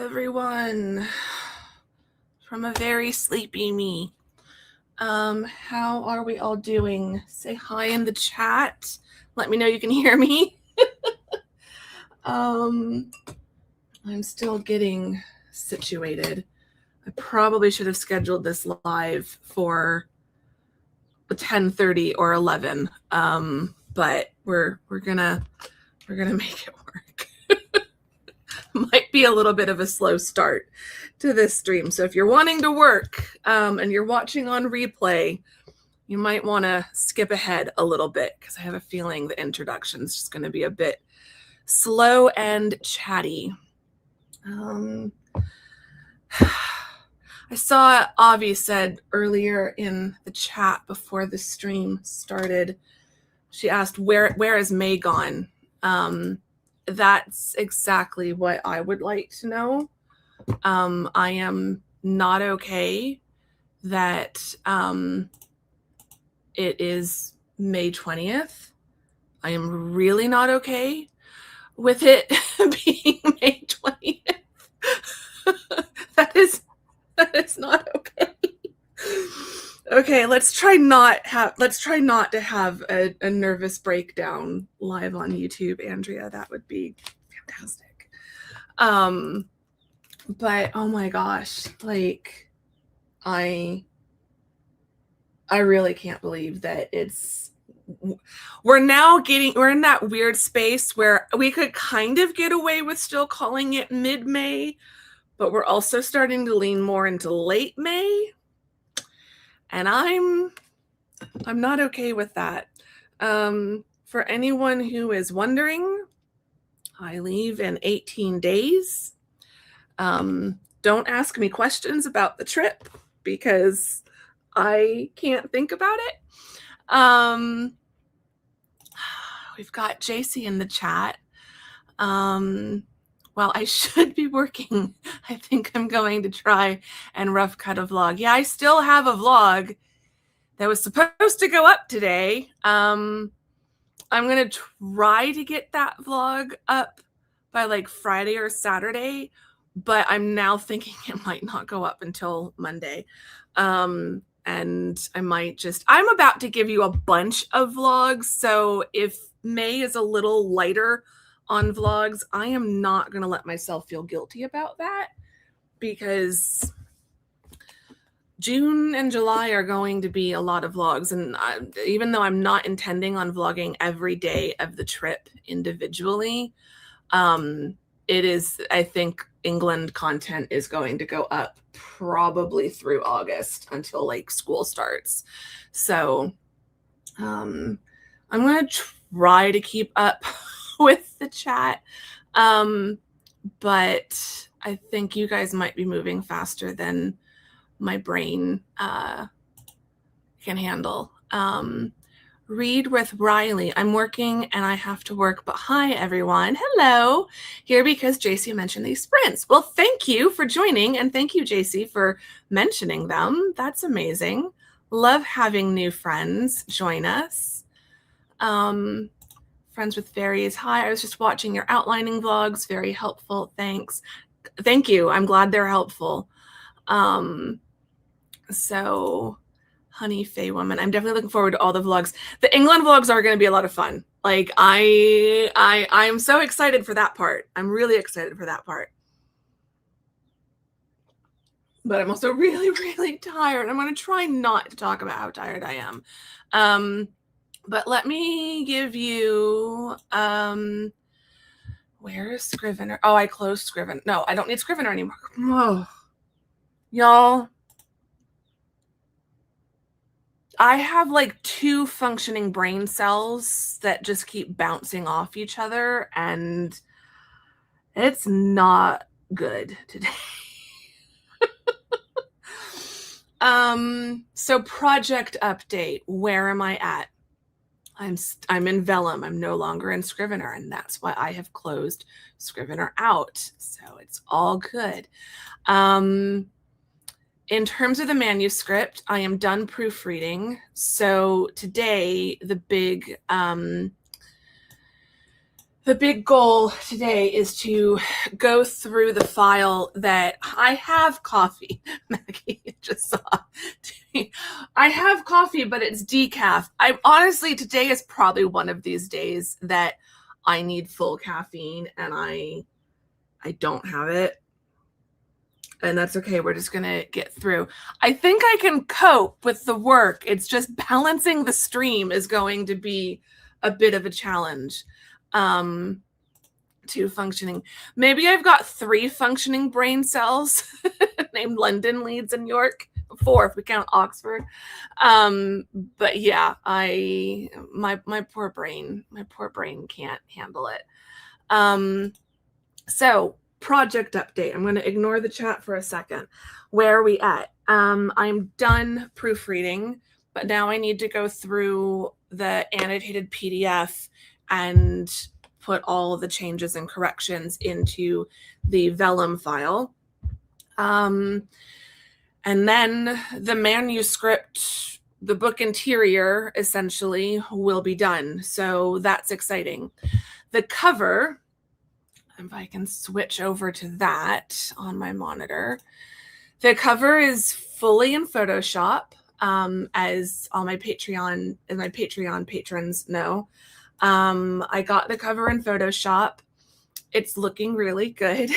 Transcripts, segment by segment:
everyone from a very sleepy me. How are we all doing? Say hi in the chat. Let me know you can hear me. I'm still getting situated. I probably should have scheduled this live for 10:30 or 11. But we're gonna make it work. Might be a little bit of a slow start to this stream. So if you're wanting to work and you're watching on replay, you might want to skip ahead a little bit because I have a feeling the introduction is just going to be a bit slow and chatty. I saw Avi said earlier in the chat before the stream started, she asked, where is May gone? That's exactly what I would like to know. I am not okay that it is May 20th. I am really not okay with it being May 20th. That is not okay. Okay, let's try not to have a nervous breakdown live on YouTube, Andrea. That would be fantastic. But oh my gosh, like I really can't believe that we're in that weird space where we could kind of get away with still calling it mid-May, but we're also starting to lean more into late May. And I'm not okay with that. For anyone who is wondering, I leave in 18 days. Don't ask me questions about the trip because I can't think about it. We've got JC in the chat. Well, I should be working. I think I'm going to try and rough cut a vlog. Yeah, I still have a vlog that was supposed to go up today. I'm going to try to get that vlog up by like Friday or Saturday, but I'm now thinking it might not go up until Monday. And I'm about to give you a bunch of vlogs. So if May is a little lighter on vlogs, I am not going to let myself feel guilty about that because June and July are going to be a lot of vlogs. And even though I'm not intending on vlogging every day of the trip individually, it is, I think England content is going to go up probably through August until like school starts. So I'm going to try to keep up with the chat. But I think you guys might be moving faster than my brain can handle. Read with Riley. I'm working and I have to work, but hi everyone. Hello. Here because JC mentioned these sprints. Well, thank you for joining and thank you, JC, for mentioning them. That's amazing. Love having new friends join us. Friends with Fairies. Hi, I was just watching your outlining vlogs. Very helpful. Thanks. Thank you. I'm glad they're helpful. So Honey Fae Woman. I'm definitely looking forward to all the vlogs. The England vlogs are going to be a lot of fun. Like I'm so excited for that part. I'm really excited for that part. But I'm also really, really tired. I'm going to try not to talk about how tired I am. But let me give you, where is Scrivener? Oh, I closed Scrivener. No, I don't need Scrivener anymore. Oh, y'all. I have like 2 functioning brain cells that just keep bouncing off each other, and it's not good today. So project update. Where am I at? I'm in Vellum. I'm no longer in Scrivener, and that's why I have closed Scrivener out. So it's all good. In terms of the manuscript, I am done proofreading. So today, the big The big goal today is to go through the file that I have coffee. Maggie just saw. I have coffee, but it's decaf. I honestly, today is probably one of these days that I need full caffeine and I don't have it. And that's okay. We're just going to get through. I think I can cope with the work. It's just balancing the stream is going to be a bit of a challenge. To functioning. Maybe I've got 3 functioning brain cells named London, Leeds, and York. 4 if we count Oxford. But yeah, my poor brain can't handle it. So project update. I'm going to ignore the chat for a second. Where are we at? I'm done proofreading, but now I need to go through the annotated PDF and put all of the changes and corrections into the vellum file. And then the manuscript, the book interior, essentially, will be done. So that's exciting. The cover, if I can switch over to that on my monitor, the cover is fully in Photoshop, as all my Patreon patrons know. I got the cover in Photoshop. It's looking really good.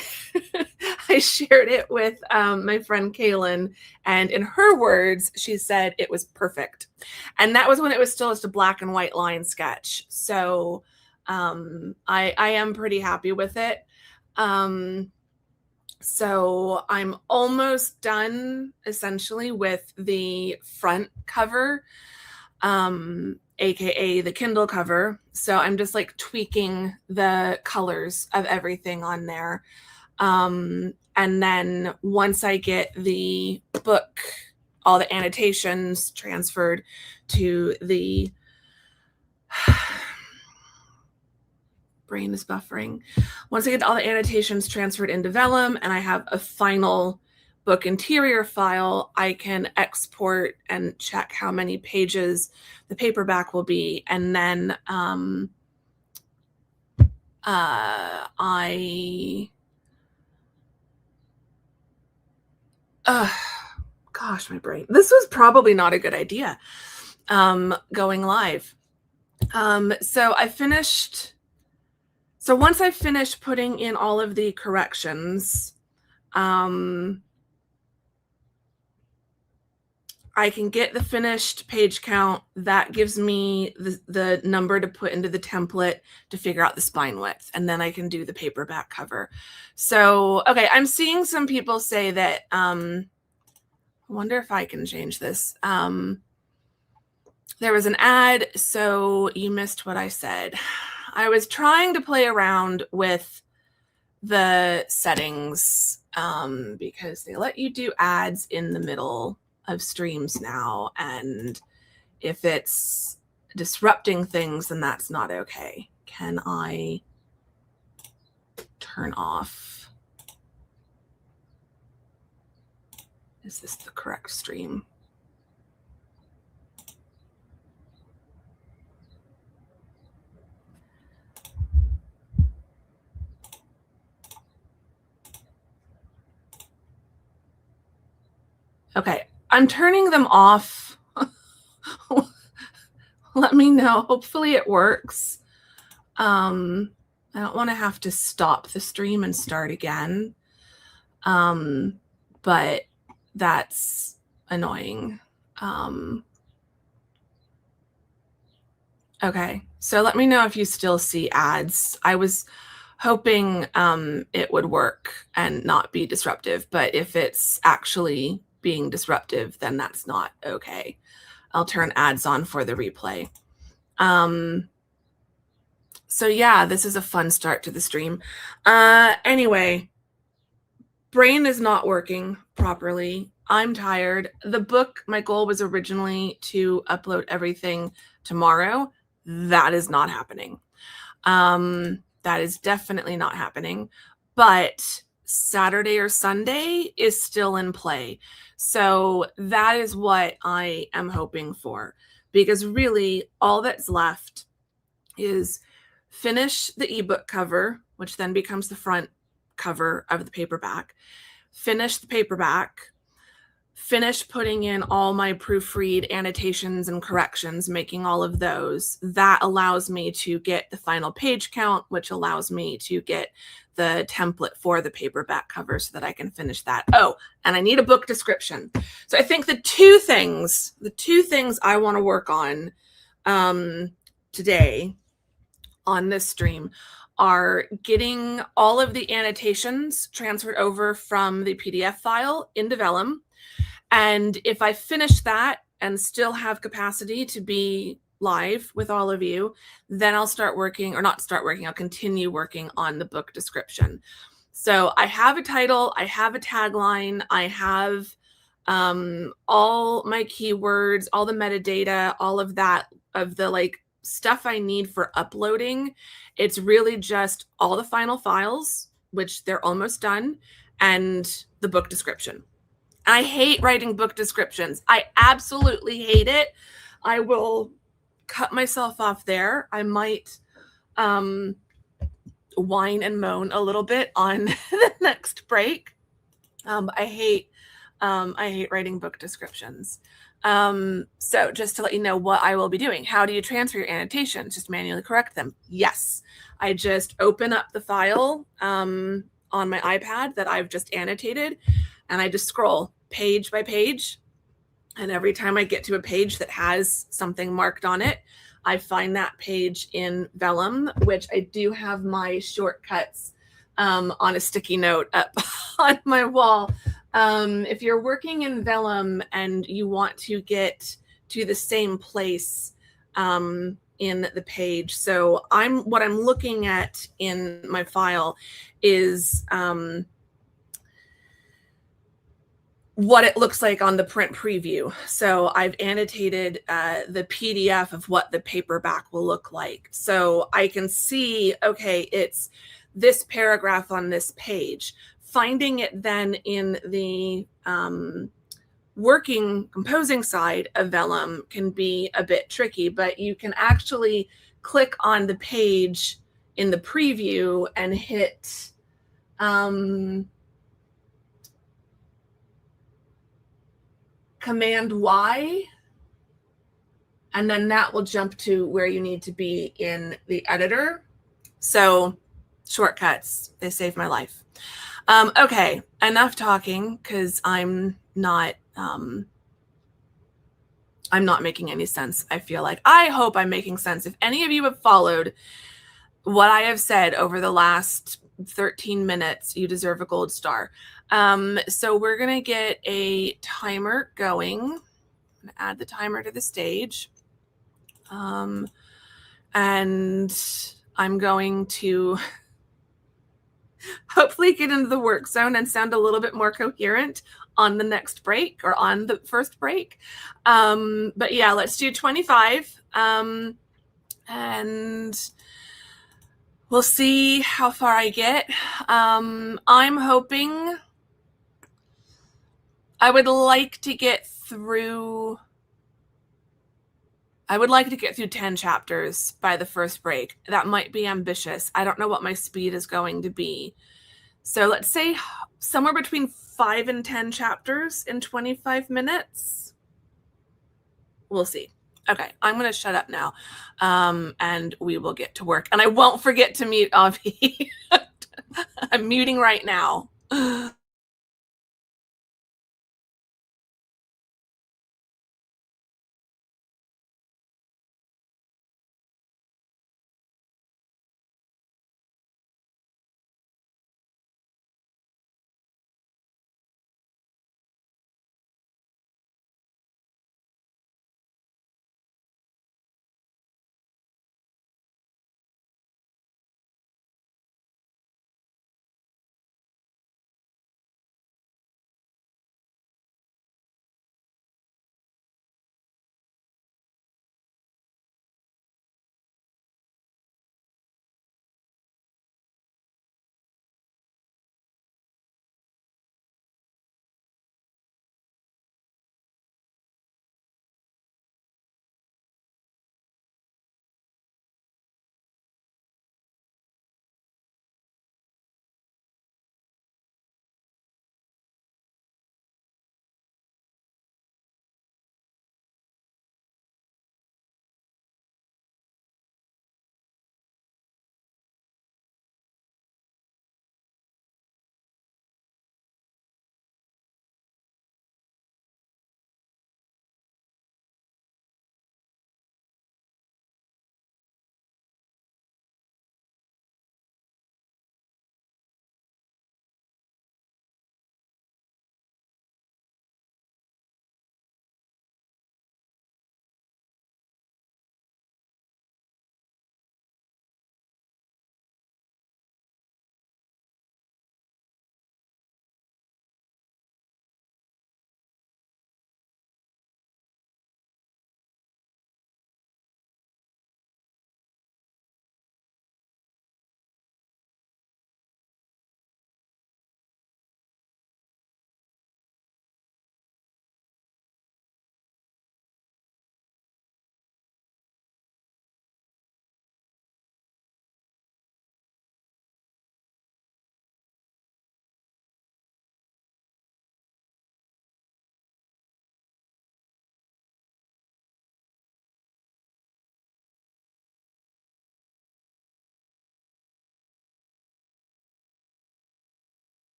I shared it with my friend Kaylin, and in her words, she said it was perfect. And that was when it was still just a black and white line sketch. So I am pretty happy with it. So I'm almost done, essentially, with the front cover. AKA the Kindle cover. So I'm just like tweaking the colors of everything on there. And then once I get the book, all the annotations transferred to the brain is buffering. Once I get all the annotations transferred into vellum and I have a final book interior file, I can export and check how many pages the paperback will be. And then gosh, my brain. This was probably not a good idea, going live. So once I finish putting in all of the corrections, I can get the finished page count. That gives me the number to put into the template to figure out the spine width. And then I can do the paperback cover. So, okay, I'm seeing some people say that, I wonder if I can change this. There was an ad, so you missed what I said. I was trying to play around with the settings because they let you do ads in the middle of streams now, and if it's disrupting things, then that's not okay. Can I turn off? Is this the correct stream? Okay, I'm turning them off. Let me know. Hopefully it works. I don't want to have to stop the stream and start again. But that's annoying. Okay, so let me know if you still see ads. I was hoping it would work and not be disruptive, but if it's actually being disruptive, then that's not okay. I'll turn ads on for the replay. So yeah, this is a fun start to the stream. Anyway, brain is not working properly. I'm tired. The book, my goal was originally to upload everything tomorrow. That is not happening. That is definitely not happening. But Saturday or Sunday is still in play. So that is what I am hoping for, because really all that's left is finish the ebook cover, which then becomes the front cover of the paperback, finish the paperback, finish putting in all my proofread annotations and corrections, making all of those. That allows me to get the final page count, which allows me to get the template for the paperback cover so that I can finish that. Oh, and I need a book description. So I think the two things I want to work on today on this stream are getting all of the annotations transferred over from the PDF file into Vellum. And if I finish that and still have capacity to be live with all of you, then I'll start working, or not start working, I'll continue working on the book description. So I have a title, I have a tagline, I have all my keywords, all the metadata, all of that, of the like stuff I need for uploading. It's really just all the final files, which they're almost done, and the book description. I hate writing book descriptions. I absolutely hate it. I will cut myself off there. I might whine and moan a little bit on the next break. I hate writing book descriptions. So just to let you know what I will be doing. How do you transfer your annotations? Just manually correct them. Yes. I just open up the file on my iPad that I've just annotated, and I just scroll page by page. And every time I get to a page that has something marked on it, I find that page in Vellum, which I do have my shortcuts on a sticky note up on my wall. If you're working in Vellum and you want to get to the same place in the page, so what I'm looking at in my file is what it looks like on the print preview. So I've annotated the PDF of what the paperback will look like. So I can see, okay, it's this paragraph on this page. Finding it then in the working composing side of Vellum can be a bit tricky, but you can actually click on the page in the preview and hit Command Y, and then that will jump to where you need to be in the editor. So shortcuts, they save my life. Okay, enough talking, because I'm not making any sense. I feel like, I hope I'm making sense. If any of you have followed what I have said over the last 13 minutes, you deserve a gold star. So we're going to get a timer going. I'm going to add the timer to the stage. And I'm going to hopefully get into the work zone and sound a little bit more coherent on the next break, or on the first break. But yeah, let's do 25. And we'll see how far I get. I'm hoping I would like to get through 10 chapters by the first break. That might be ambitious. I don't know what my speed is going to be. So let's say somewhere between 5 and 10 chapters in 25 minutes. We'll see. Okay, I'm going to shut up now, and we will get to work. And I won't forget to mute Avi. I'm muting right now.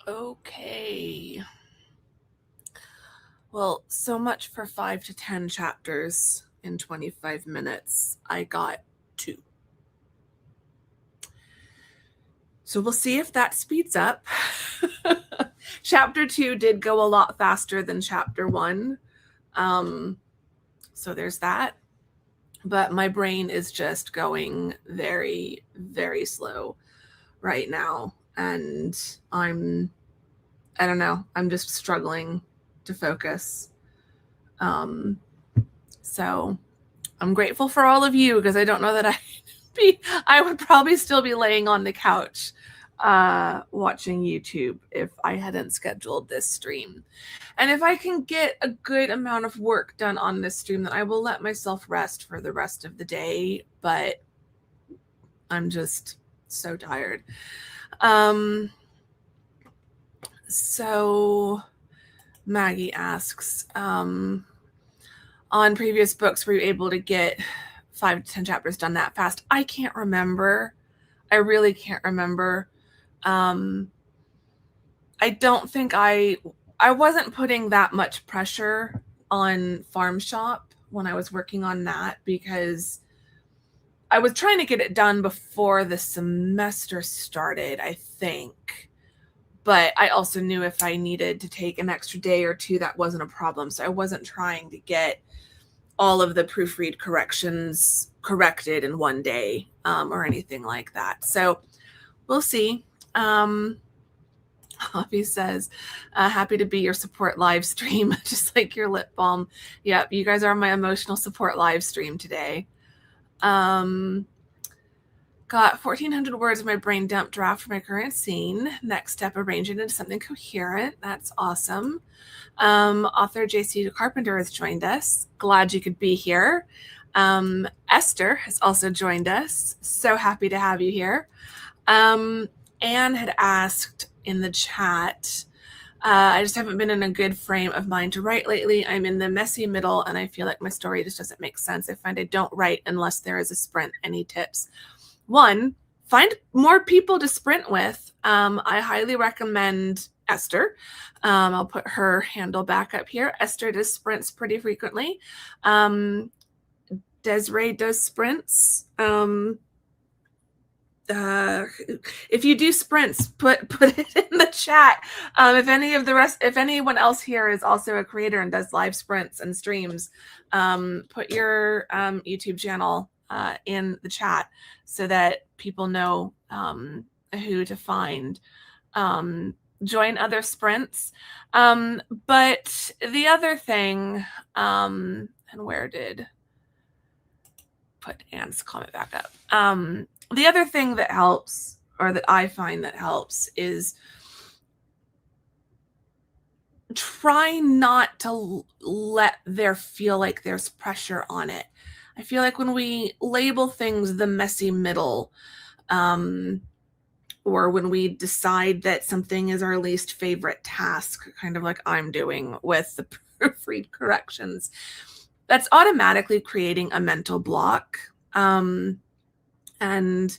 Okay. Well, so much for 5 to 10 chapters in 25 minutes. I got 2. So we'll see if that speeds up. Chapter 2 did go a lot faster than chapter 1. So there's that. But my brain is just going very, very slow right now. And I don't know, I'm just struggling to focus. So I'm grateful for all of you, because I don't know that I would probably still be laying on the couch watching YouTube if I hadn't scheduled this stream. And if I can get a good amount of work done on this stream, then I will let myself rest for the rest of the day. But I'm just so tired. So Maggie asks, on previous books, were you able to get 5 to 10 chapters done that fast? I can't remember. I really can't remember. I don't think I wasn't putting that much pressure on Farm Shop when I was working on that, because I was trying to get it done before the semester started, I think. But I also knew if I needed to take an extra day or 2, that wasn't a problem. So I wasn't trying to get all of the proofread corrections corrected in one day or anything like that. So we'll see. Javi says, happy to be your support live stream, just like your lip balm. Yep, you guys are my emotional support live stream today. Got 1,400 words of my brain dump draft for my current scene. Next step, arrange it into something coherent. That's awesome. Author JC Carpenter has joined us. Glad you could be here. Esther has also joined us. So happy to have you here. Anne had asked in the chat, I just haven't been in a good frame of mind to write lately. I'm in the messy middle and I feel like my story just doesn't make sense. I find I don't write unless there is a sprint. Any tips? 1, find more people to sprint with. I highly recommend Esther. I'll put her handle back up here. Esther does sprints pretty frequently. Desiree does sprints. If you do sprints, put it in the chat. If anyone else here is also a creator and does live sprints and streams, put your YouTube channel in the chat so that people know who to find. Join other sprints. But the other thing, and where did put Anne's comment back up? The other thing that helps, or that I find that helps, is try not to let there feel like there's pressure on it. I feel like when we label things the messy middle, or when we decide that something is our least favorite task, kind of like I'm doing with the proofread corrections, that's automatically creating a mental block. And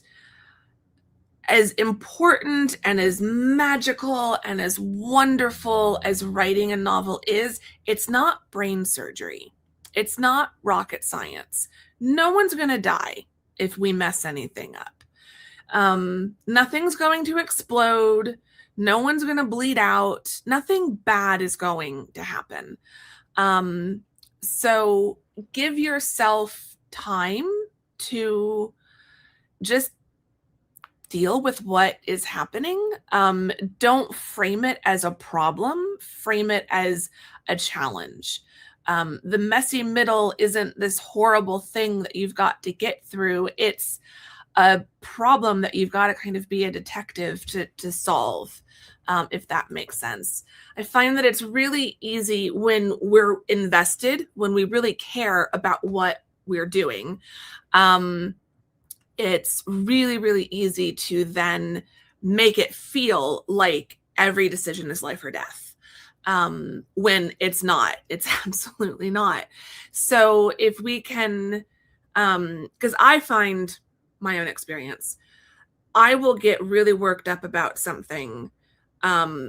as important and as magical and as wonderful as writing a novel is, it's not brain surgery. It's not rocket science. No one's going to die if we mess anything up. Nothing's going to explode. No one's going to bleed out. Nothing bad is going to happen. So give yourself time to just deal with what is happening. Don't frame it as a problem. Frame it as a challenge. The messy middle isn't this horrible thing that you've got to get through. It's a problem that you've got to kind of be a detective to solve, if that makes sense. I find that it's really easy when we're invested, when we really care about what we're doing. It's really, really easy to then make it feel like every decision is life or death, when it's not. It's absolutely not. So if we can, because I find my own experience, I will get really worked up about something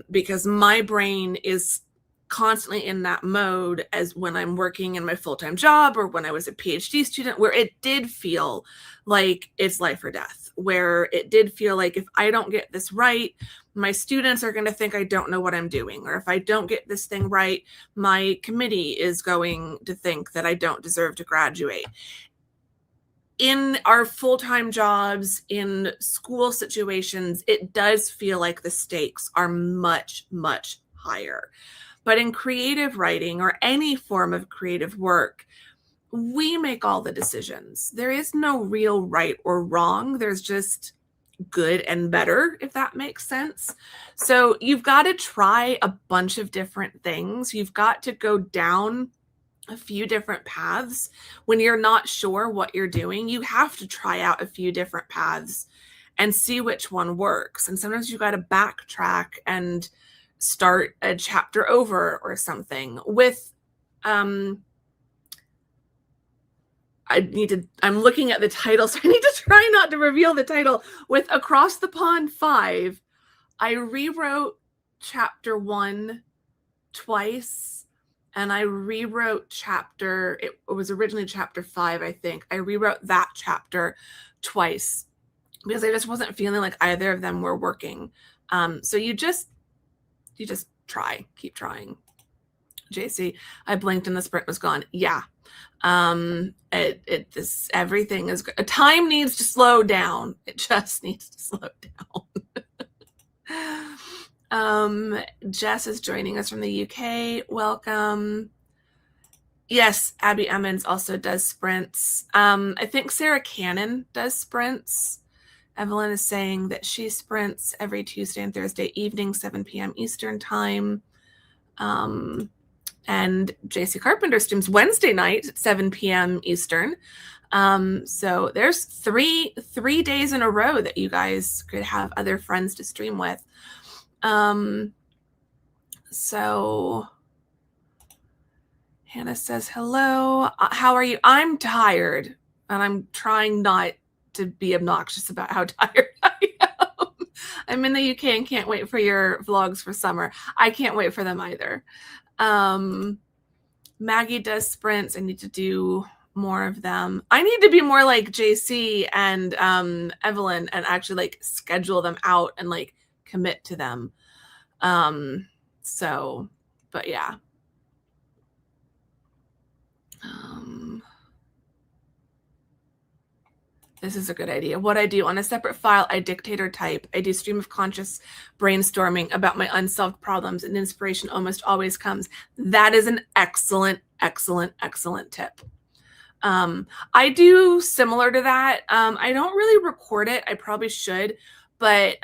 because my brain is constantly in that mode as when I'm working in my full-time job or when I was a PhD student, where it did feel like it's life or death, where it did feel like if I don't get this right, my students are going to think I don't know what I'm doing. Or if I don't get this thing right, my committee is going to think that I don't deserve to graduate. In our full-time jobs, in school situations, it does feel like the stakes are much, much higher. But in creative writing or any form of creative work, we make all the decisions. There is no real right or wrong. There's just good and better, if that makes sense. So you've got to try a bunch of different things. You've got to go down a few different paths. When you're not sure what you're doing, you have to try out a few different paths and see which one works. And sometimes you got to backtrack and start a chapter over or something. With I'm looking at the title, so I need to try not to reveal the title. With Across the Pond 5, I rewrote chapter 1 twice, and I rewrote it was originally chapter 5, I think. I rewrote that chapter twice because I just wasn't feeling like either of them were working. So you just try, keep trying. JC, I blinked and the sprint was gone. Yeah. Everything is good. Time needs to slow down. It just needs to slow down. Jess is joining us from the UK. Welcome. Yes, Abby Emmons also does sprints. I think Sarah Cannon does sprints. Evelyn is saying that she sprints every Tuesday and Thursday evening, 7 p.m. Eastern time. And JC Carpenter streams Wednesday night at 7 p.m. Eastern. So there's three days in a row that you guys could have other friends to stream with. So Hannah says, hello. How are you? I'm tired, and I'm trying not to be obnoxious about how tired I am. I'm in the UK and can't wait for your vlogs for summer. I can't wait for them either. Maggie does sprints. I need to do more of them. I need to be more like JC and Evelyn and actually like schedule them out and like commit to them. But yeah. This is a good idea. What I do on a separate file, I dictate or type. I do stream of conscious brainstorming about my unsolved problems, and inspiration almost always comes. That is an excellent, excellent, excellent tip. I do similar to that. I don't really record it. I probably should, but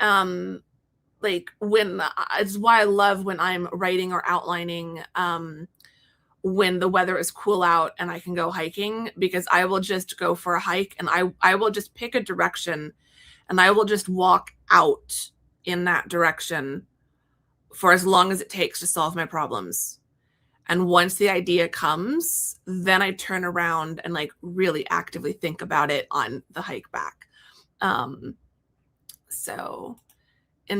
like it's why I love when I'm writing or outlining when the weather is cool out and I can go hiking, because I will just go for a hike and I will just pick a direction and I will just walk out in that direction for as long as it takes to solve my problems. And once the idea comes, then I turn around and like really actively think about it on the hike back. And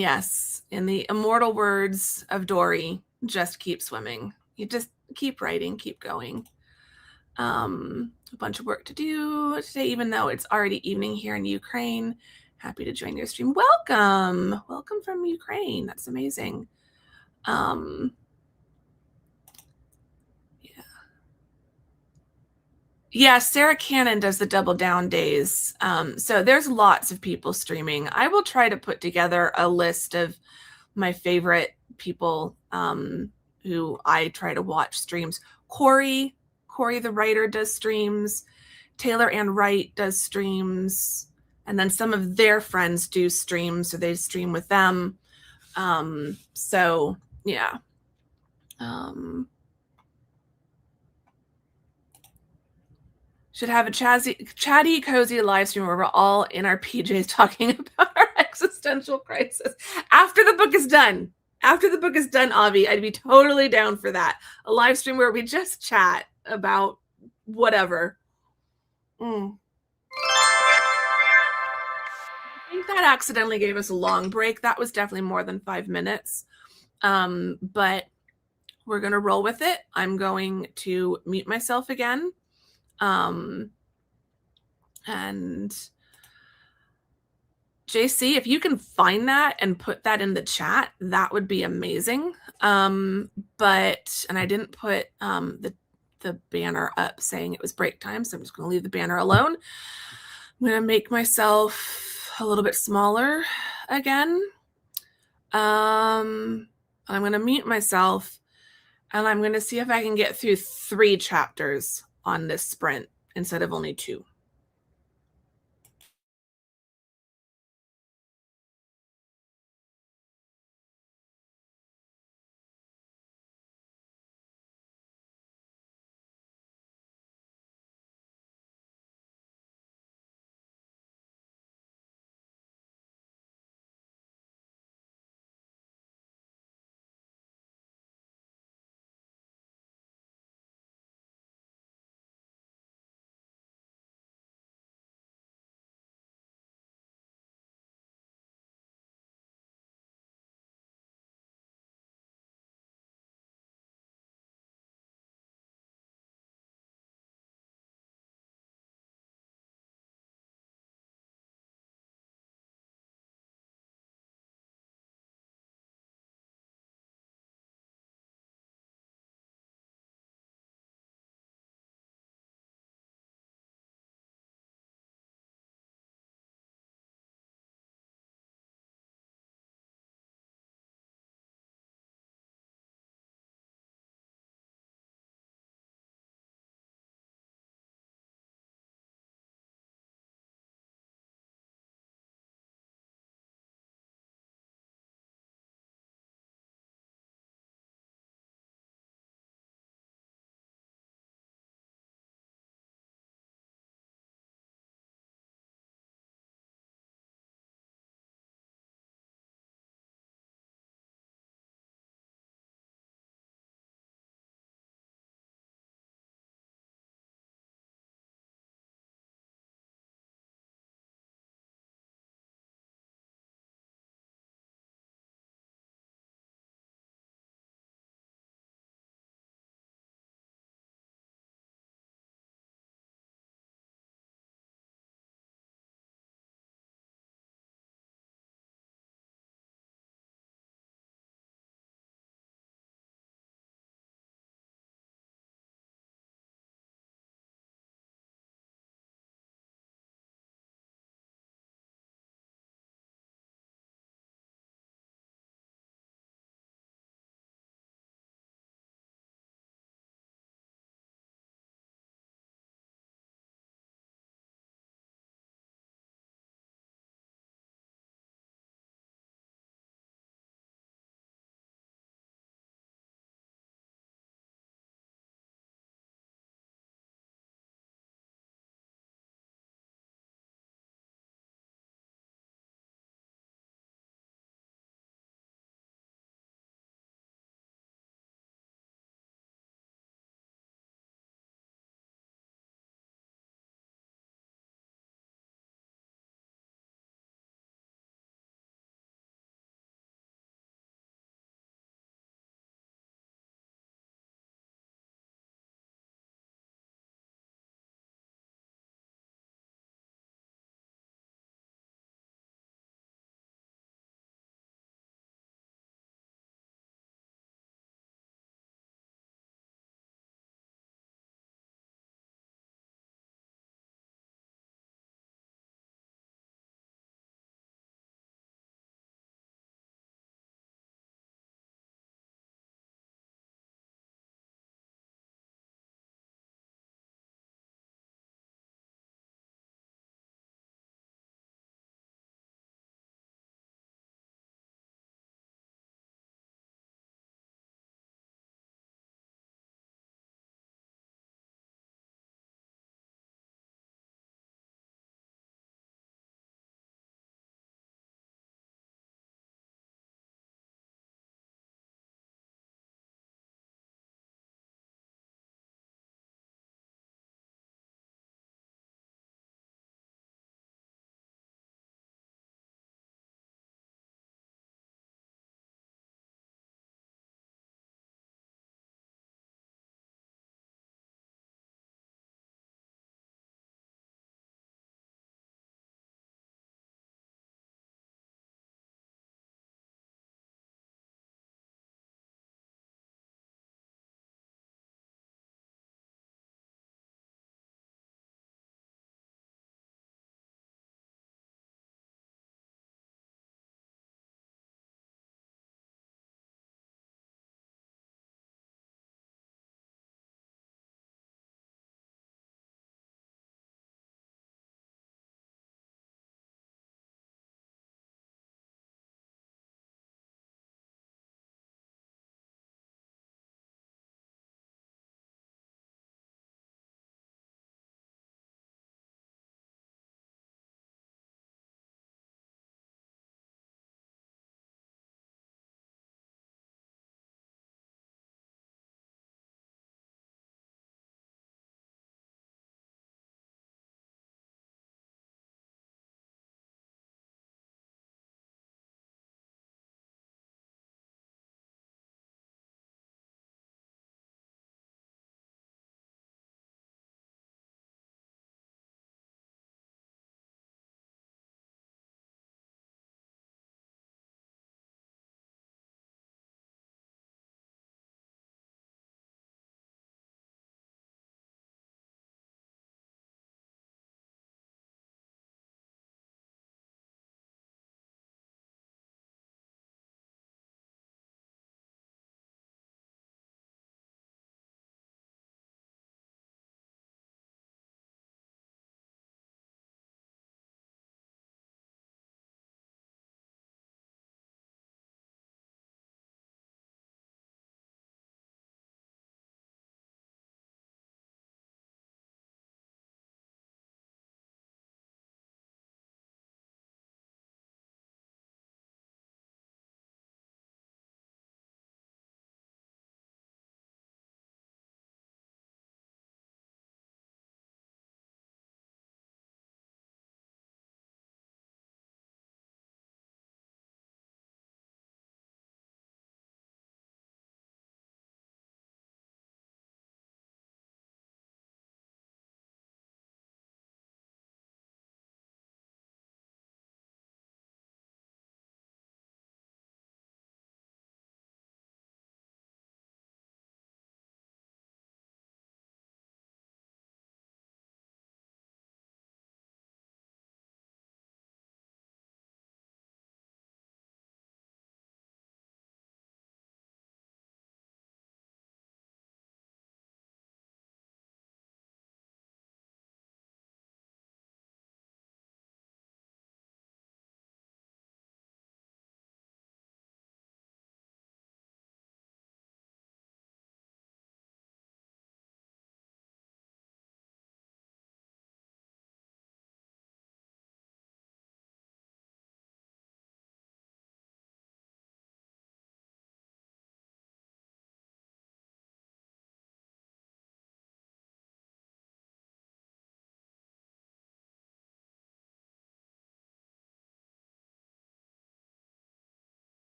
yes, in the immortal words of Dory, just keep swimming. You just keep writing, keep going. A bunch of work to do today, even though it's already evening here in Ukraine. Happy to join your stream. Welcome from Ukraine. That's amazing. Yeah, Sarah Cannon does the Double Down days. So there's lots of people streaming. I will try to put together a list of my favorite people who I try to watch streams. Corey the writer does streams. Taylor Ann Wright does streams. And then some of their friends do streams, so they stream with them. So yeah. Should have a chatty, cozy live stream where we're all in our PJs talking about our existential crisis. After the book is done, Avi, I'd be totally down for that. A live stream where we just chat about whatever. think that accidentally gave us a long break. That was definitely more than 5 minutes. But we're going to roll with it. I'm going to mute myself again. And JC, if you can find that and put that in the chat, that would be amazing. And I didn't put the banner up saying it was break time, so I'm just going to leave the banner alone. I'm going to make myself a little bit smaller again. I'm going to mute myself, and I'm going to see if I can get through 3 chapters on this sprint instead of only 2.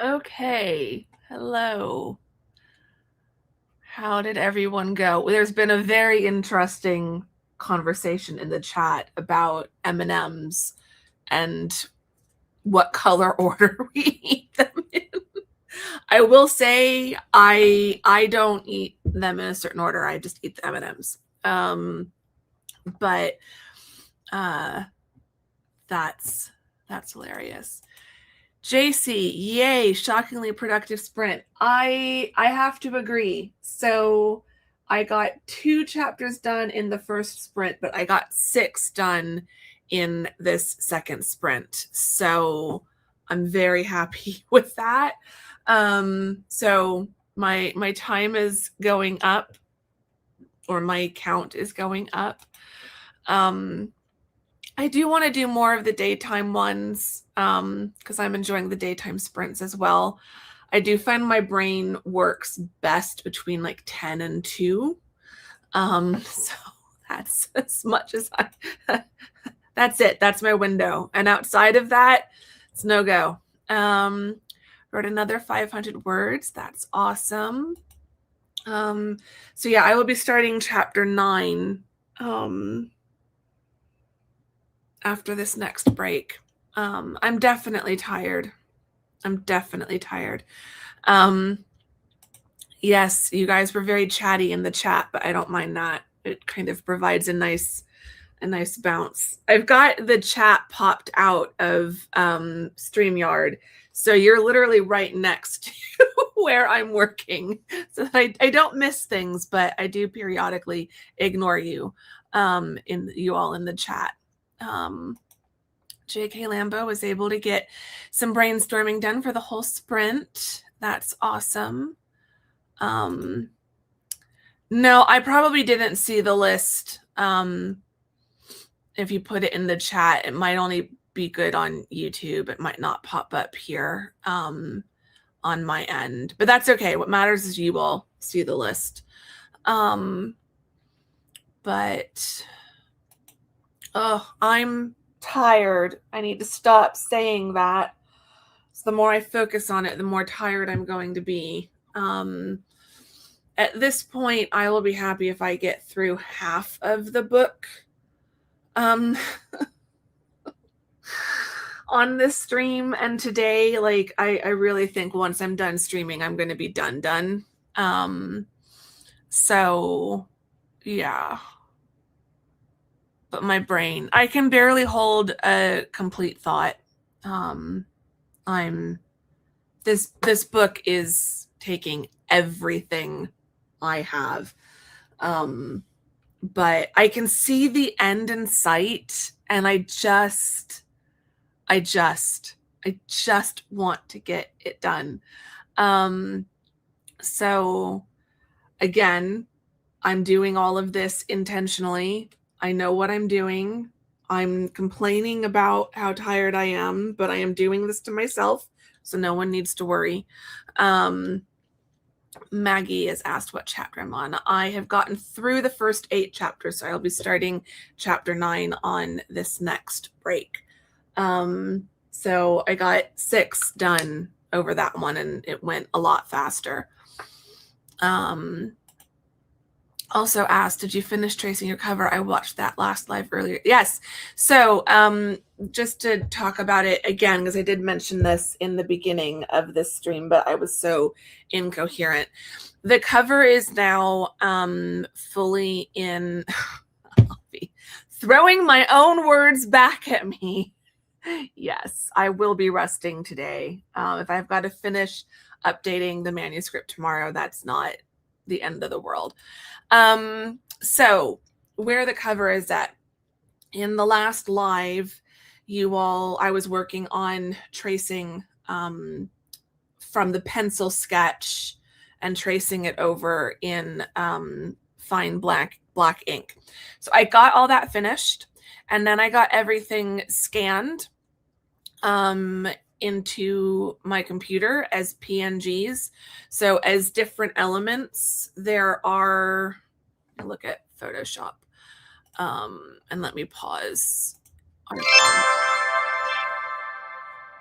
Okay. Hello. How did everyone go? There's been a very interesting conversation in the chat about M&Ms and what color order we eat them in. I will say I don't eat them in a certain order. I just eat the M&Ms. But that's hilarious. JC, yay, shockingly productive sprint. I have to agree. So I got 2 chapters done in the first sprint, but I got 6 done in this second sprint. So I'm very happy with that. So my time is going up, or my count is going up. I do want to do more of the daytime ones because I'm enjoying the daytime sprints as well. I do find my brain works best between like 10 and 2. So that's as much as that's it. That's my window. And outside of that, it's no go. Wrote another 500 words. That's awesome. So yeah, I will be starting chapter 9 after this next break. I'm definitely tired. Yes, you guys were very chatty in the chat, but I don't mind that. It kind of provides a nice bounce. I've got the chat popped out of StreamYard, so you're literally right next to where I'm working, so I don't miss things, but I do periodically ignore you, you all in the chat. JK Lambo was able to get some brainstorming done for the whole sprint. That's awesome. No, I probably didn't see the list. If you put it in the chat, it might only be good on YouTube. It might not pop up here on my end, but that's okay. What matters is you all see the list. But I'm tired. I need to stop saying that. So the more I focus on it, the more tired I'm going to be. At this point, I will be happy if I get through half of the book on this stream. And today, like, I really think once I'm done streaming, I'm going to be done. So yeah. But my brain, I can barely hold a complete thought. This book is taking everything I have. But I can see the end in sight, and I just want to get it done. So again, I'm doing all of this intentionally. I know what I'm doing. I'm complaining about how tired I am, but I am doing this to myself, so no one needs to worry. Maggie has asked what chapter I'm on. I have gotten through the first 8 chapters, so I'll be starting chapter 9 on this next break. So I got 6 done over that one, and it went a lot faster. Also asked, did you finish tracing your cover? I watched that last live earlier. Yes. So just to talk about it again, because I did mention this in the beginning of this stream, but I was so incoherent. The cover is now fully in. I'll be throwing my own words back at me. Yes, I will be resting today. If I've got to finish updating the manuscript tomorrow, that's not the end of the world. So where the cover is at, in the last live, I was working on tracing from the pencil sketch and tracing it over in fine black ink. So I got all that finished, and then I got everything scanned into my computer as PNGs. So as different elements, there are, look at Photoshop, and let me pause.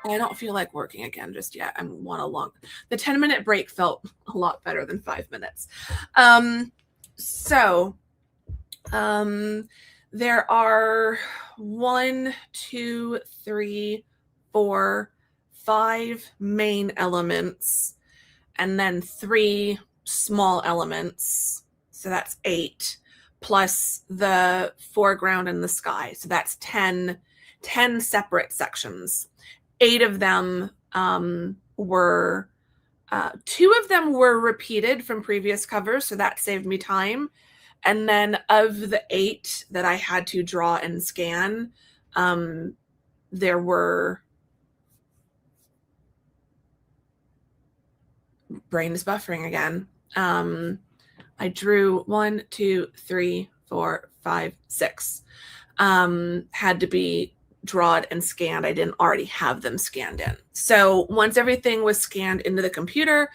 I don't feel like working again just yet. I want a long, the 10-minute break felt a lot better than 5 minutes. So there are 1, 2, 3, 4, 5 main elements, and then 3 small elements. So that's 8, plus the foreground and the sky. So that's 10 separate sections. 8 of them were, 2 of them were repeated from previous covers, so that saved me time. And then of the 8 that I had to draw and scan, there were, brain is buffering again. I drew 1, 2, 3, 4, 5, 6. Had to be drawn and scanned. I didn't already have them scanned in. So once everything was scanned into the computer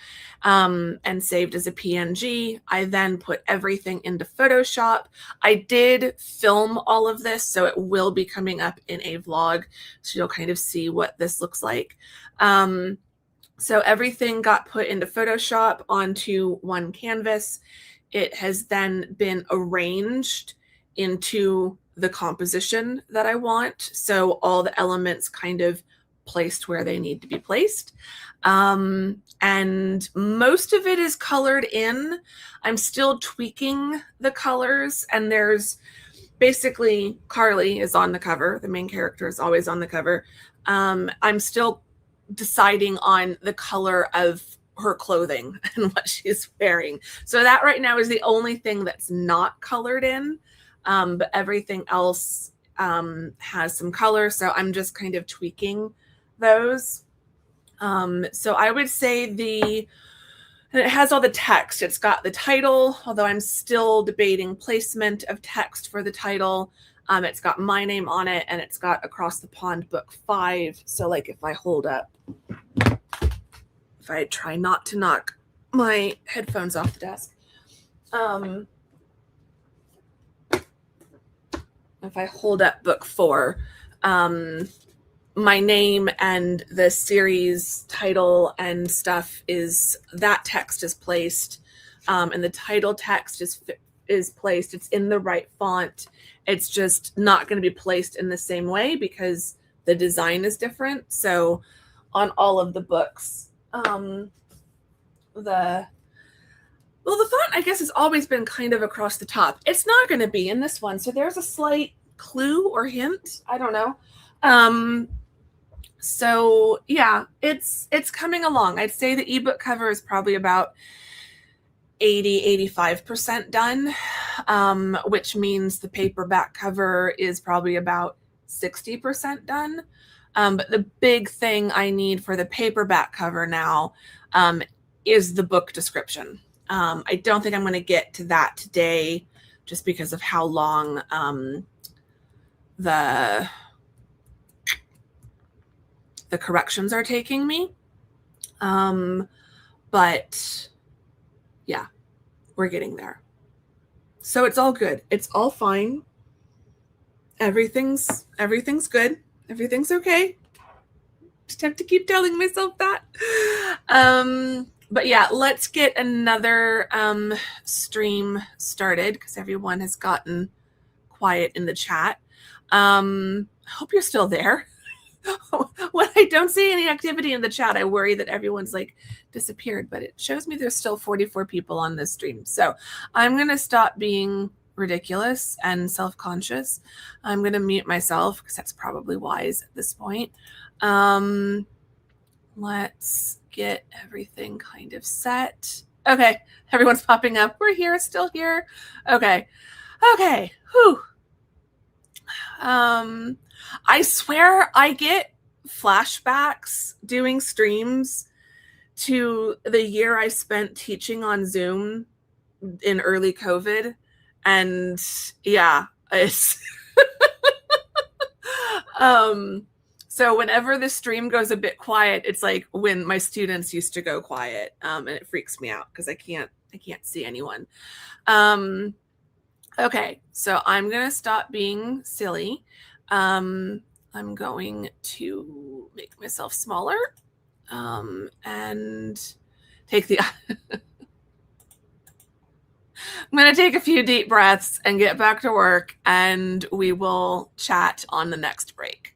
and saved as a PNG, I then put everything into Photoshop. I did film all of this, so it will be coming up in a vlog, so you'll kind of see what this looks like. So everything got put into Photoshop onto one canvas. It has then been arranged into the composition that I want. So all the elements kind of placed where they need to be placed. And most of it is colored in. I'm still tweaking the colors, and there's basically, Carly is on the cover. The main character is always on the cover. I'm still deciding on the color of her clothing and what she's wearing. So that right now is the only thing that's not colored in. But everything else has some color, so I'm just kind of tweaking those. So I would say and it has all the text. It's got the title, although I'm still debating placement of text for the title. It's got my name on it, and it's got Across the Pond Book 5. So like if I hold up, if I try not to knock my headphones off the desk. If I hold up book 4, my name and the series title and stuff that text is placed, and the title text is placed. It's in the right font. It's just not going to be placed in the same way because the design is different. So on all of the books, the font, I guess, has always been kind of across the top. It's not going to be in this one. So there's a slight clue or hint. I don't know. So yeah, it's coming along. I'd say the ebook cover is probably about 85% done, which means the paperback cover is probably about 60% done. But the big thing I need for the paperback cover now is the book description. I don't think I'm going to get to that today just because of how long the corrections are taking me. But yeah, we're getting there. So it's all good. It's all fine. Everything's good. Everything's okay. Just have to keep telling myself that. But yeah, let's get another stream started because everyone has gotten quiet in the chat. I hope you're still there. When I don't see any activity in the chat, I worry that everyone's like disappeared, but it shows me there's still 44 people on this stream. So I'm going to stop being ridiculous and self-conscious. I'm going to mute myself because that's probably wise at this point. Let's get everything kind of set. Okay, everyone's popping up. We're here, still here. Okay. Whew. I swear I get flashbacks doing streams to the year I spent teaching on Zoom in early COVID. And yeah, it's so whenever the stream goes a bit quiet, it's like when my students used to go quiet, and it freaks me out because I can't see anyone. Okay, so I'm gonna stop being silly. Let I'm going to make myself smaller and take the I'm going to take a few deep breaths and get back to work, and we will chat on the next break.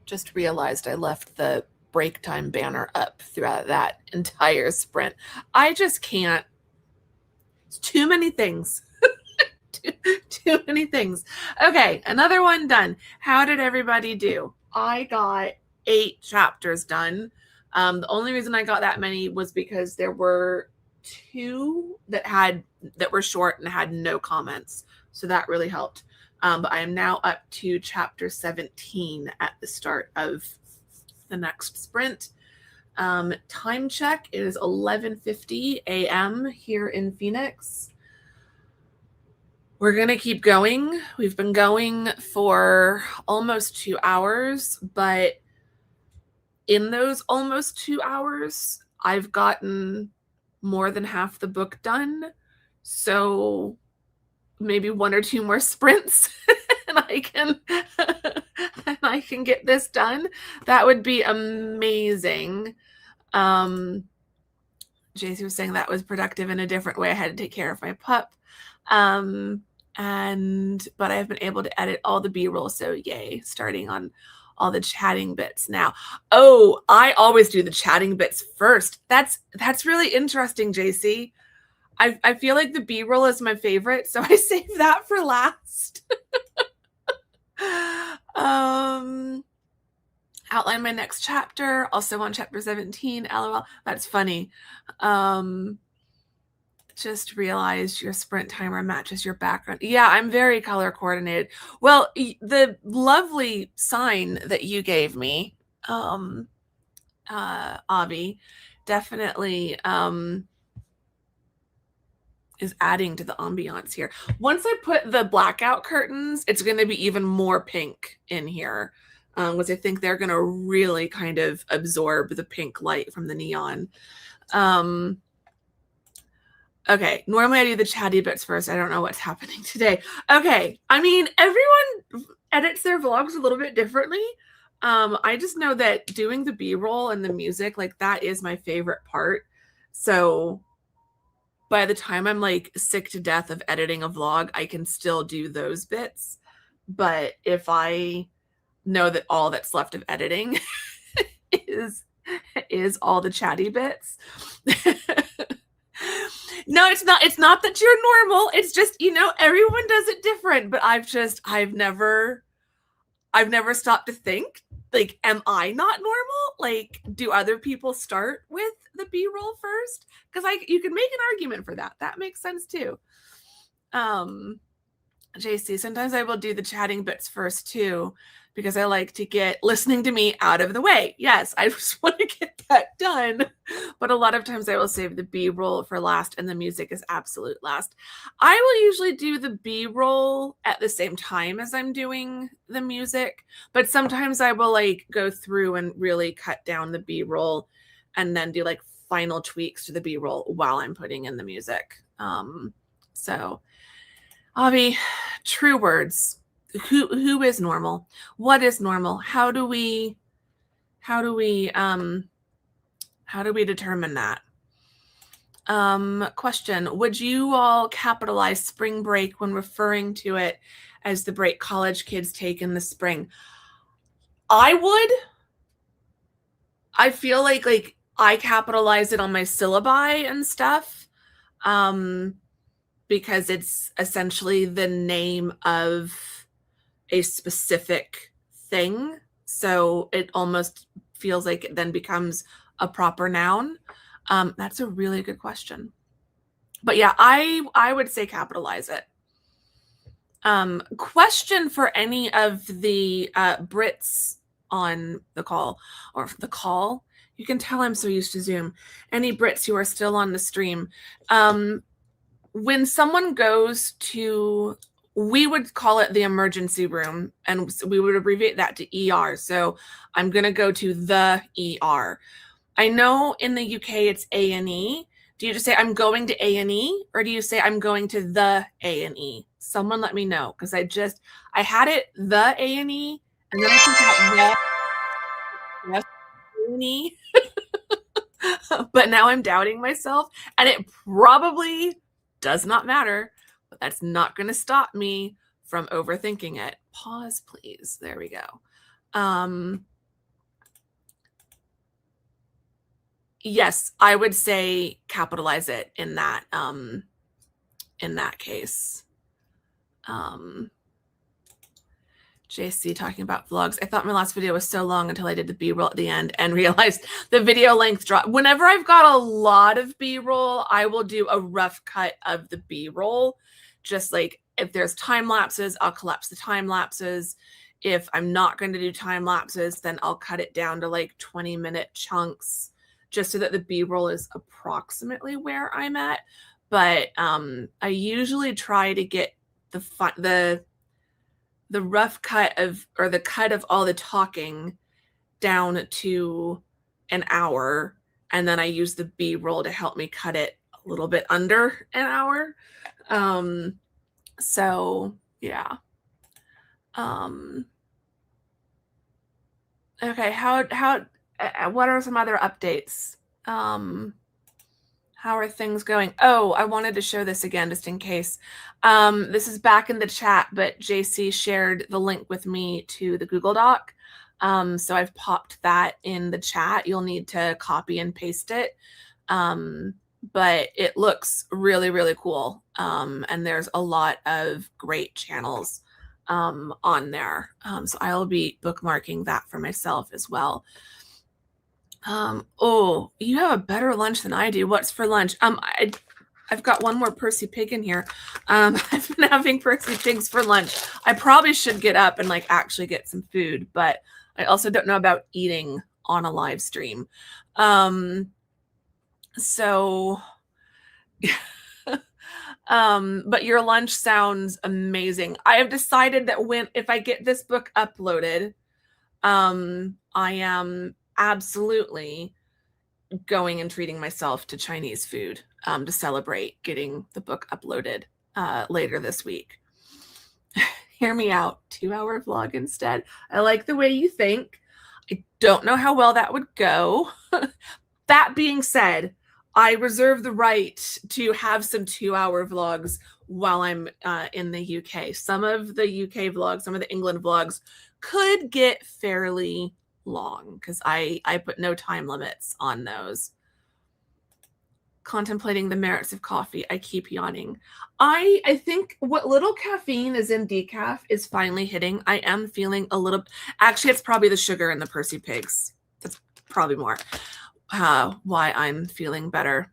Just realized I left the break time banner up throughout that entire sprint. I just can't. It's too many things. too many things. Okay, another one done. How did everybody do? I got 8 chapters done. The only reason I got that many was because there were 2 that were short and had no comments. So that really helped. But I am now up to chapter 17 at the start of the next sprint. Time check is 11:50 a.m. here in Phoenix. We're going to keep going. We've been going for almost 2 hours, but in those almost 2 hours, I've gotten more than half the book done. So maybe 1 or 2 more sprints and I can get this done. That would be amazing. JC was saying that was productive in a different way. I had to take care of my pup. But I've been able to edit all the B-roll, so yay, starting on all the chatting bits now. Oh, I always do the chatting bits first. That's really interesting, JC. I feel like the B-roll is my favorite, so I save that for last. Outline my next chapter, also on chapter 17, LOL. That's funny. Just realized your sprint timer matches your background. Yeah, I'm very color coordinated. Well, the lovely sign that you gave me, Avi, definitely is adding to the ambiance here. Once I put the blackout curtains, it's going to be even more pink in here, because I think they're going to really kind of absorb the pink light from the neon. Okay, normally I do the chatty bits first. I don't know what's happening today. Okay, I mean, everyone edits their vlogs a little bit differently. I just know that doing the B-roll and the music, like, that is my favorite part. So by the time I'm like sick to death of editing a vlog, I can still do those bits. But if I know that all that's left of editing is all the chatty bits. No, it's not. It's not that you're normal. It's just, everyone does it different. But I've never stopped to think, like, am I not normal? Like, do other people start with the B-roll first? Because you can make an argument for that. That makes sense too. JC, sometimes I will do the chatting bits first too, because I like to get listening to me out of the way. Yes, I just want to get that done. But a lot of times I will save the B-roll for last, and the music is absolute last. I will usually do the B-roll at the same time as I'm doing the music, but sometimes I will like go through and really cut down the B-roll and then do like final tweaks to the B-roll while I'm putting in the music. So Avi, true words. Who is normal? What is normal? How do we determine that? Question: would you all capitalize spring break when referring to it as the break college kids take in the spring? I would. I feel like I capitalize it on my syllabi and stuff, because it's essentially the name of a specific thing. So it almost feels like it then becomes a proper noun. That's a really good question. But yeah, I would say capitalize it. Question for any of the Brits on the call, or the call. You can tell I'm so used to Zoom. Any Brits who are still on the stream. When someone goes to, we would call it the emergency room, and we would abbreviate that to ER. So I'm going to go to the ER. I know in the UK it's A&E. Do you just say I'm going to A&E, or do you say I'm going to the A&E? Someone let me know, because I had it the A&E, and then I forgot the A&E. But now I'm doubting myself, and it probably does not matter, but that's not going to stop me from overthinking it. Pause, please. There we go. Yes, I would say capitalize it in that case. JC talking about vlogs. I thought my last video was so long until I did the B-roll at the end and realized the video length drop. Whenever I've got a lot of B-roll, I will do a rough cut of the B-roll. Just like if there's time lapses, I'll collapse the time lapses. If I'm not going to do time lapses, then I'll cut it down to like 20-minute chunks just so that the B-roll is approximately where I'm at. But I usually try to get the rough cut of, or the cut of all the talking down to an hour. And then I use the B-roll to help me cut it a little bit under an hour. So yeah. Okay. What are some other updates? How are things going? Oh, I wanted to show this again just in case. This is back in the chat, but JC shared the link with me to the Google Doc. So I've popped that in the chat. You'll need to copy and paste it. But it looks really, really cool. And there's a lot of great channels on there. So I'll be bookmarking that for myself as well. Oh, you have a better lunch than I do. What's for lunch? I've got one more Percy pig in here. I've been having Percy pigs for lunch. I probably should get up and like actually get some food, but I also don't know about eating on a live stream. So, but your lunch sounds amazing. I have decided that if I get this book uploaded, I am absolutely going and treating myself to Chinese food to celebrate getting the book uploaded later this week. Hear me out. 2-hour vlog instead. I like the way you think. I don't know how well that would go. That being said, I reserve the right to have some 2-hour vlogs while I'm in the UK. Some of the UK vlogs, some of the England vlogs could get fairly long because I put no time limits on those. Contemplating the merits of coffee. I keep yawning. I think what little caffeine is in decaf is finally hitting. I am feeling a little, actually it's probably the sugar in the Percy pigs. That's probably more why I'm feeling better.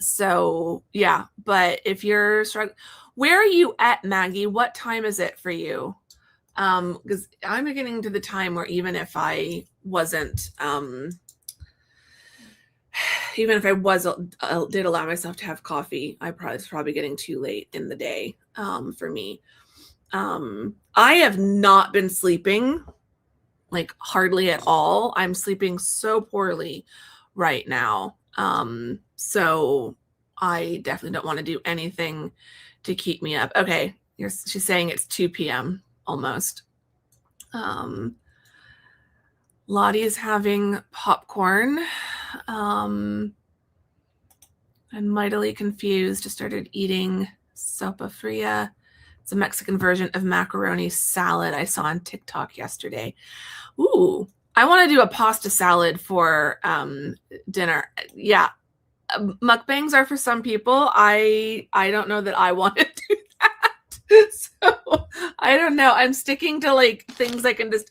So yeah, but if you're struggling, where are you at, Maggie? What time is it for you? Because I'm getting to the time where even if I wasn't, even if I did allow myself to have coffee, it's probably getting too late in the day for me. I have not been sleeping like hardly at all. I'm sleeping so poorly right now. So I definitely don't want to do anything to keep me up. Okay, she's saying it's 2 p.m. almost. Lottie is having popcorn. I'm mightily confused. Just started eating sopa fria. It's a Mexican version of macaroni salad I saw on TikTok yesterday. Ooh, I want to do a pasta salad for dinner. Yeah, mukbangs are for some people. I don't know that I want to do that. So I don't know. I'm sticking to like things I can just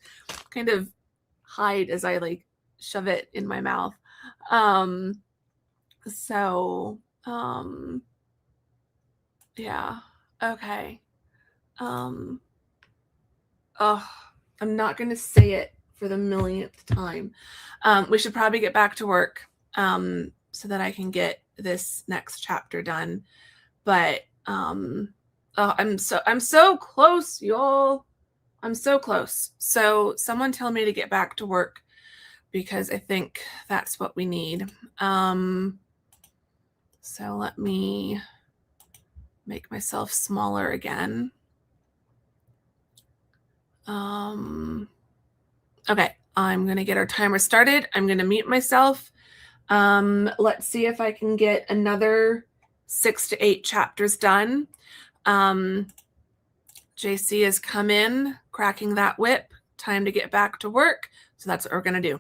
kind of hide as I like shove it in my mouth. Yeah. Okay. Oh, I'm not going to say it for the millionth time. We should probably get back to work so that I can get this next chapter done. But oh, I'm so close, y'all. I'm so close. So someone tell me to get back to work because I think that's what we need. So let me make myself smaller again. Okay, I'm going to get our timer started. I'm going to mute myself. Let's see if I can get another 6 to 8 chapters done. JC has come in, cracking that whip. Time to get back to work. So that's what we're going to do.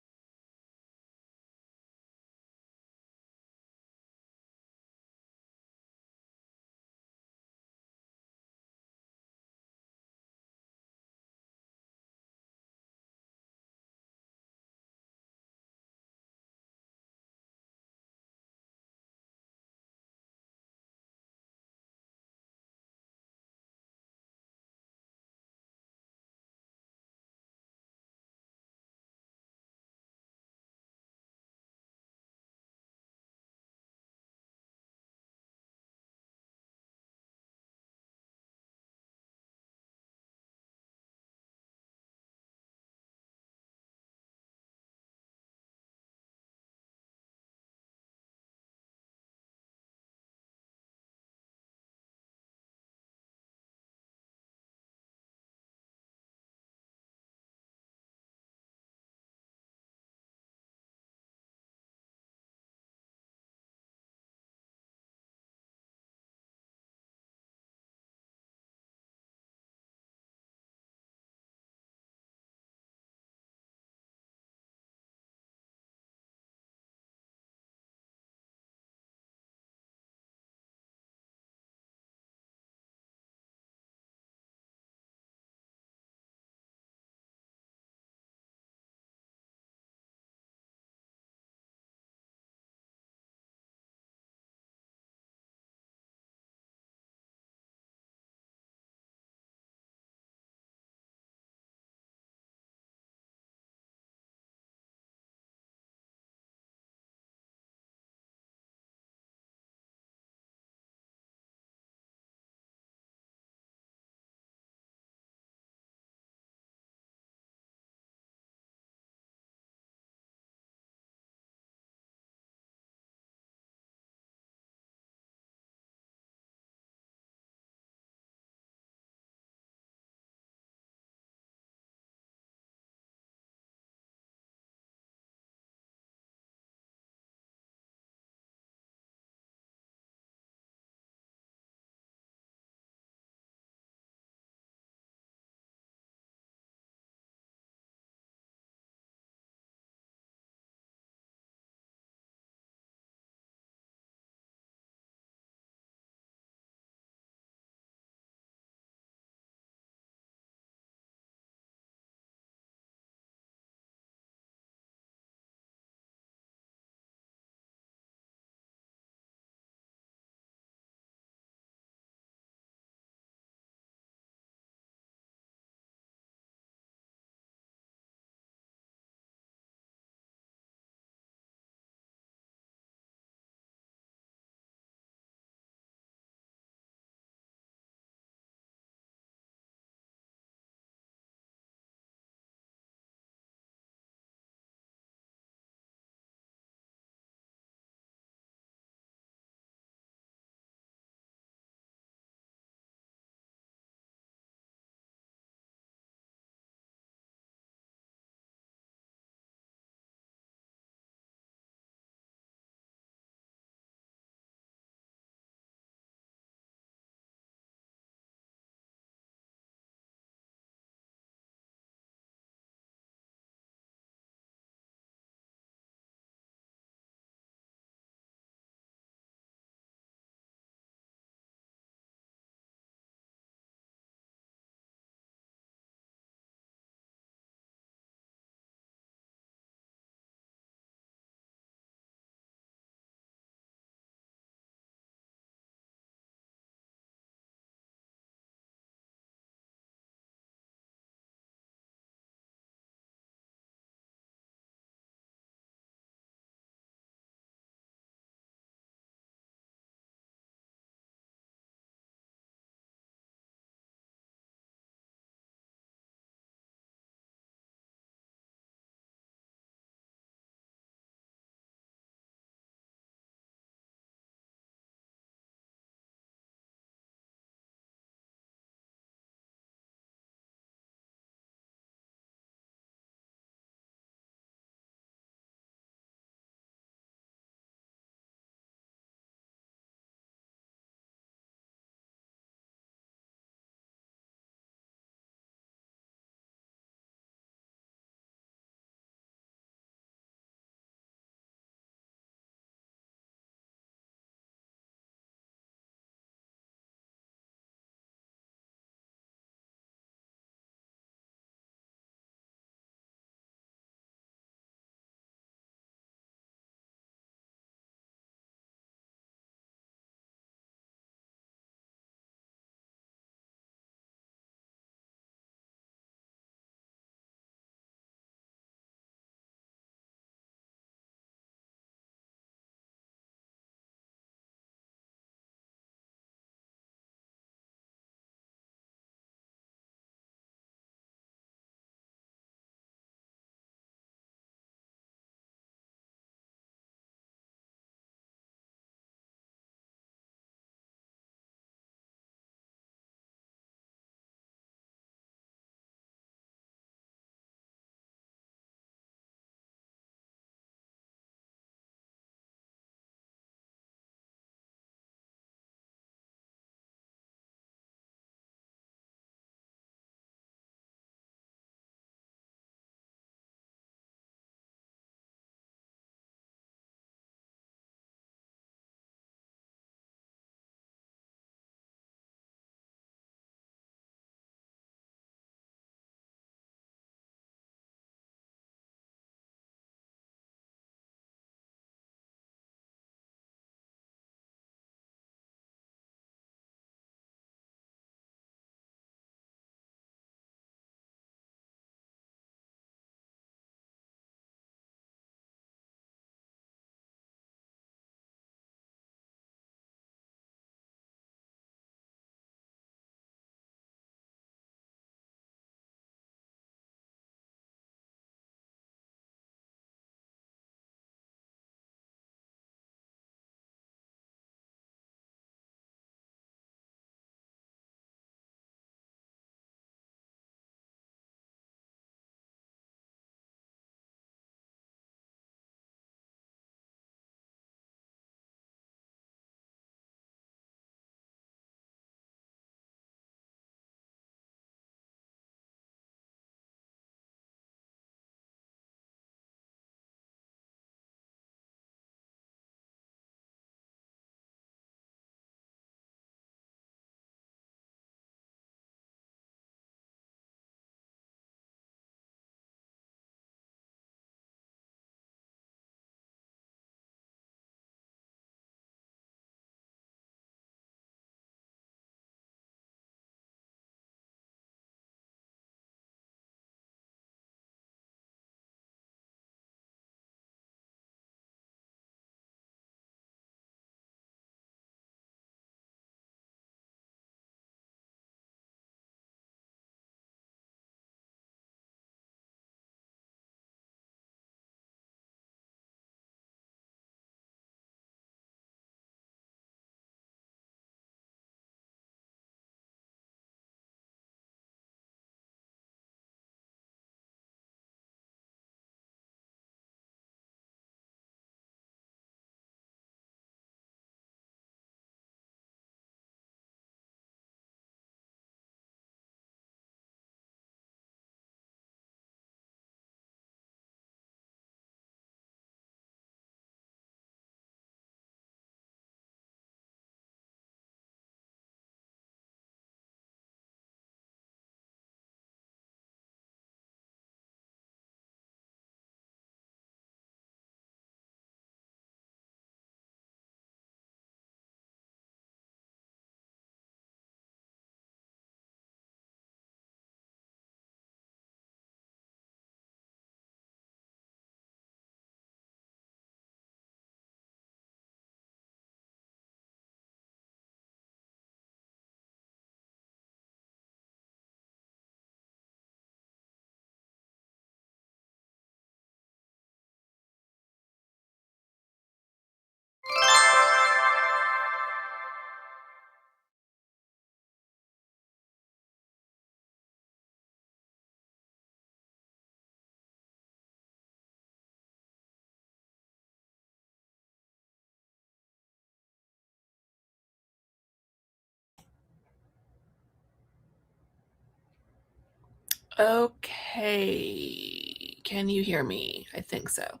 Okay. Can you hear me? I think so.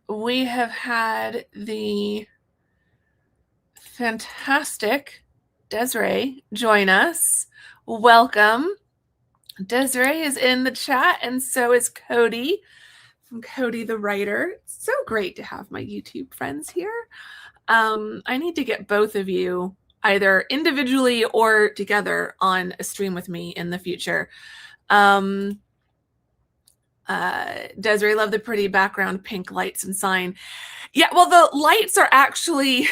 We have had the fantastic Desiree join us. Welcome. Desiree is in the chat, and so is Cody from Cody the Writer. It's so great to have my YouTube friends here. I need to get both of you either individually or together on a stream with me in the future. Desiree, love the pretty background, pink lights and sign. Yeah, well, the lights are actually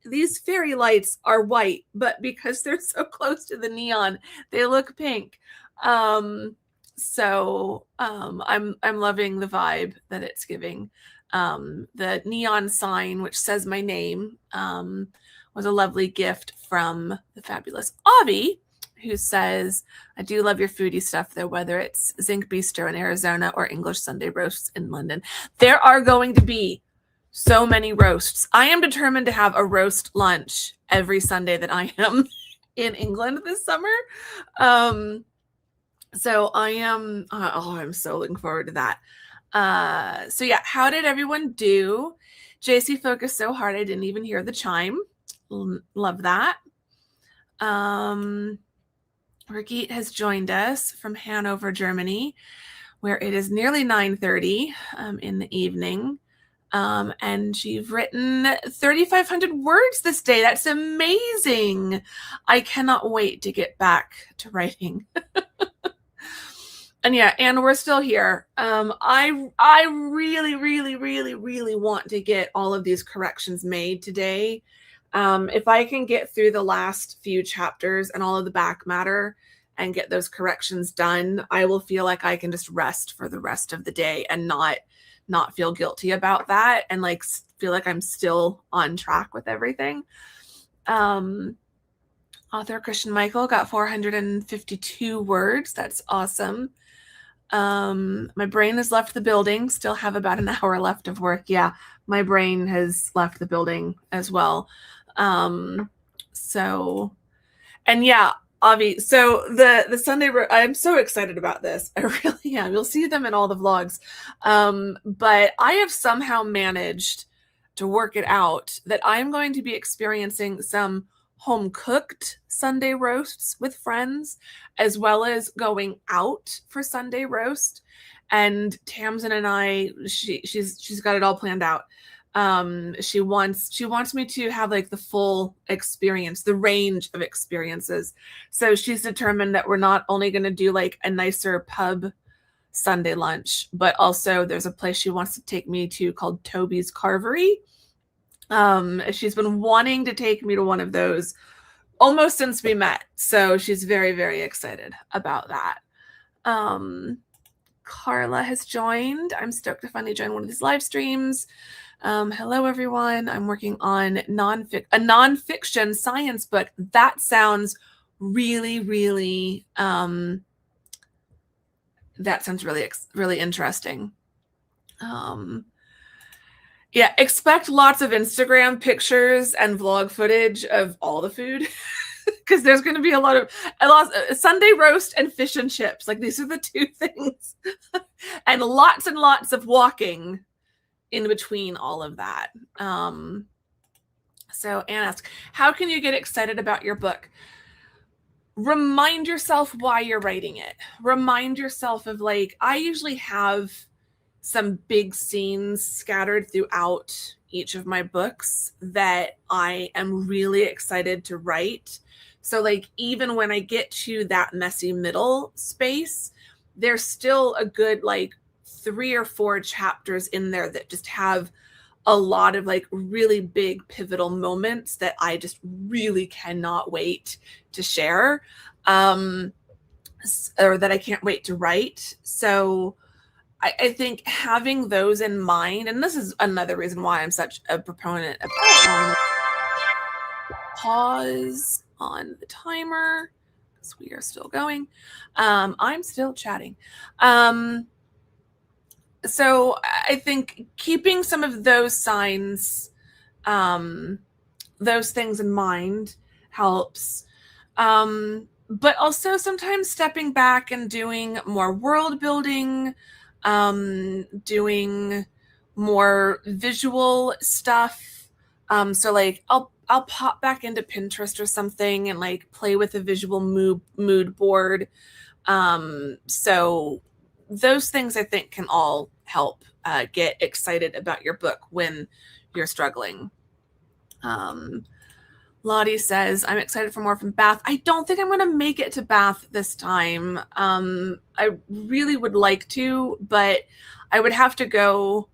these fairy lights are white, but because they're so close to the neon, they look pink. I'm loving the vibe that it's giving. The neon sign, which says my name, was a lovely gift from the fabulous Avi, who says, I do love your foodie stuff, though, whether it's Zinc Bistro in Arizona or English Sunday roasts in London. There are going to be so many roasts. I am determined to have a roast lunch every Sunday that I am in England this summer. So I am, I'm so looking forward to that. So yeah, how did everyone do? JC focused so hard I didn't even hear the chime. Love that. Brigitte has joined us from Hanover, Germany, where it is nearly 9:30 in the evening. And you've written 3,500 words this day. That's amazing. I cannot wait to get back to writing. And yeah, and we're still here. I really, really, really, really want to get all of these corrections made today. If I can get through the last few chapters and all of the back matter and get those corrections done, I will feel like I can just rest for the rest of the day and not feel guilty about that, and like feel like I'm still on track with everything. Author Christian Michael got 452 words. That's awesome. My brain has left the building. Still have about an hour left of work. Yeah, my brain has left the building as well. And yeah, Avi, so the Sunday, I'm so excited about this. I really am. You'll see them in all the vlogs. But I have somehow managed to work it out that I'm going to be experiencing some home-cooked Sunday roasts with friends, as well as going out for Sunday roast. And Tamsin and I, she's got it all planned out. She wants me to have like the full experience, the range of experiences. So she's determined that we're not only going to do like a nicer pub Sunday lunch, but also there's a place she wants to take me to called Toby's Carvery. She's been wanting to take me to one of those almost since we met. So she's very, very excited about that. Carla has joined. I'm stoked to finally join one of these live streams. Hello, everyone. I'm working on a nonfiction science book. That sounds really, really, really interesting. Yeah, expect lots of Instagram pictures and vlog footage of all the food, because there's going to be a lot of Sunday roast and fish and chips. Like, these are the two things. And lots of walking in between all of that. So Anne asks, how can you get excited about your book? Remind yourself why you're writing it. Remind yourself of, like, I usually have some big scenes scattered throughout each of my books that I am really excited to write. So like, even when I get to that messy middle space, there's still a good like 3 or 4 chapters in there that just have a lot of like really big pivotal moments that I just really cannot wait to share, or that I can't wait to write. So I think having those in mind, and this is another reason why I'm such a proponent of pause on the timer, because we are still going. I'm still chatting. So I think keeping some of those signs, those things in mind helps. but also sometimes stepping back and doing more world building, doing more visual stuff. So like I'll pop back into Pinterest or something and like play with a visual mood board. So those things I think can all help get excited about your book when you're struggling. Lottie says, I'm excited for more from Bath. I don't think I'm going to make it to Bath this time. I really would like to, but I would have to go.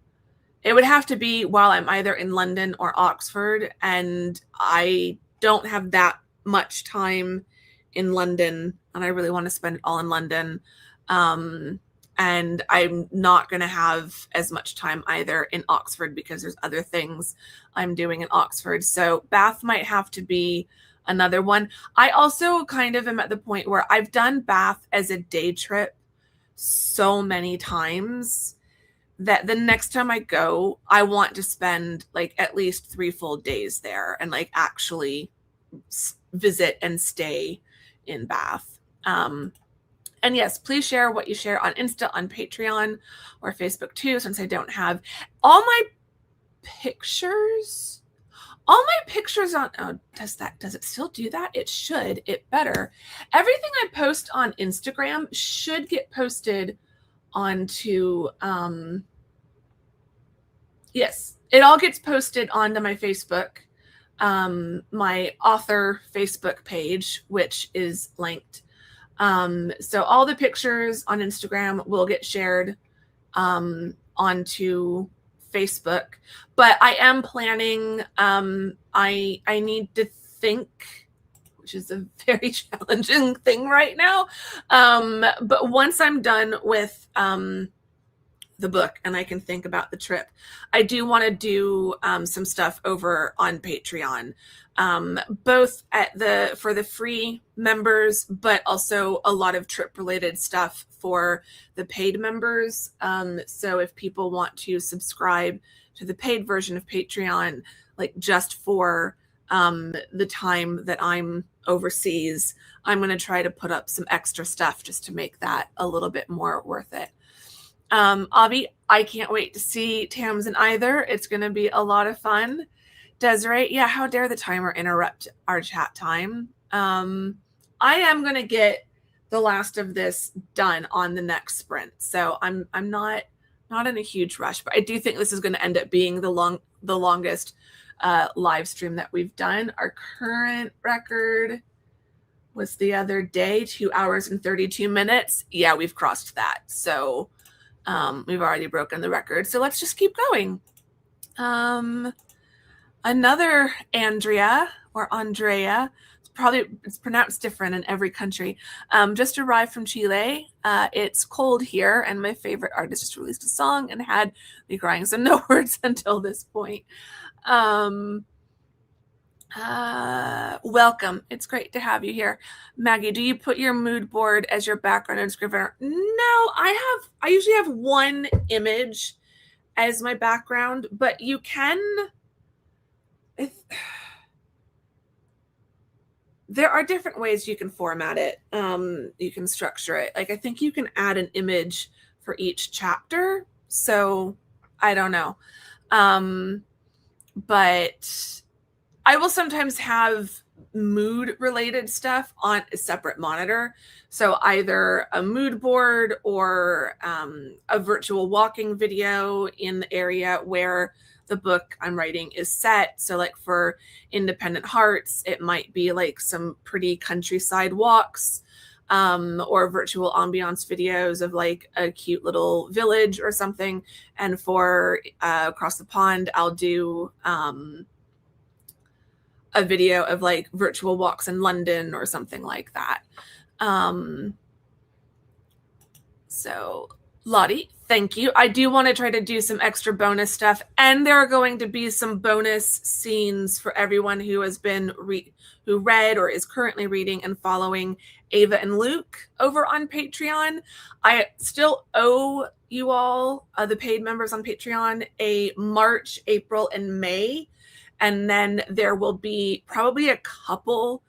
It would have to be while I'm either in London or Oxford, and I don't have that much time in London, and I really want to spend it all in London. And I'm not going to have as much time either in Oxford because there's other things I'm doing in Oxford. So Bath might have to be another one. I also kind of am at the point where I've done Bath as a day trip so many times that the next time I go, I want to spend like at least 3 full days there and like actually visit and stay in Bath. And yes, please share what you share on Insta, on Patreon, or Facebook too, since I don't have all my pictures. All my pictures on, oh, does it still do that? It should, it better. Everything I post on Instagram should get posted onto, yes, it all gets posted onto my Facebook, my author Facebook page, which is linked. So all the pictures on Instagram will get shared onto Facebook, but I am planning, I need to think, which is a very challenging thing right now. But once I'm done with the book and I can think about the trip, I do want to do some stuff over on Patreon, both for the free members, but also a lot of trip related stuff for the paid members. So if people want to subscribe to the paid version of Patreon, like just for the time that I'm overseas, I'm going to try to put up some extra stuff just to make that a little bit more worth it. Avi, I can't wait to see Tamsin either. It's going to be a lot of fun. Desiree, yeah, how dare the timer interrupt our chat time. I am going to get the last of this done on the next sprint. So I'm not in a huge rush, but I do think this is going to end up being the longest live stream that we've done. Our current record was the other day, 2 hours and 32 minutes. Yeah, we've crossed that. So we've already broken the record. So let's just keep going. Another Andrea or Andrea, it's pronounced different in every country, just arrived from Chile. It's cold here, and my favorite artist just released a song and had me crying, so no words until this point. Welcome. It's great to have you here. Maggie, do you put your mood board as your background and scrivener? No, I usually have one image as my background, but you can, there are different ways you can format it. You can structure it. Like, I think you can add an image for each chapter. So I don't know. But I will sometimes have mood related stuff on a separate monitor. So either a mood board or a virtual walking video in the area where the book I'm writing is set. So like for Independent Hearts, it might be like some pretty countryside walks, or virtual ambiance videos of like a cute little village or something. And for Across the Pond, I'll do a video of like virtual walks in London or something like that. So Lottie, thank you. I do want to try to do some extra bonus stuff, and there are going to be some bonus scenes for everyone who has been who read or is currently reading and following Ava and Luke over on Patreon. I still owe you all, the paid members on Patreon, a March, April, and May. And then there will be probably a couple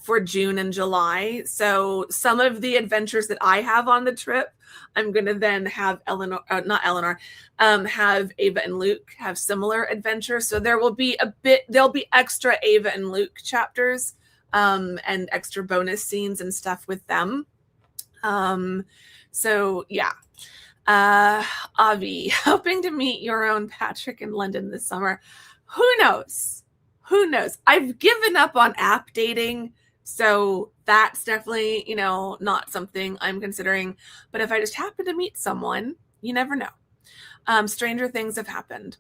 for June and July. So some of the adventures that I have on the trip, I'm going to then have not Eleanor, have Ava and Luke have similar adventures. So there'll be extra Ava and Luke chapters, and extra bonus scenes and stuff with them. So yeah. Avi, hoping to meet your own Patrick in London this summer. Who knows? Who knows? I've given up on app dating, so that's definitely, not something I'm considering. But if I just happen to meet someone, you never know. Stranger things have happened.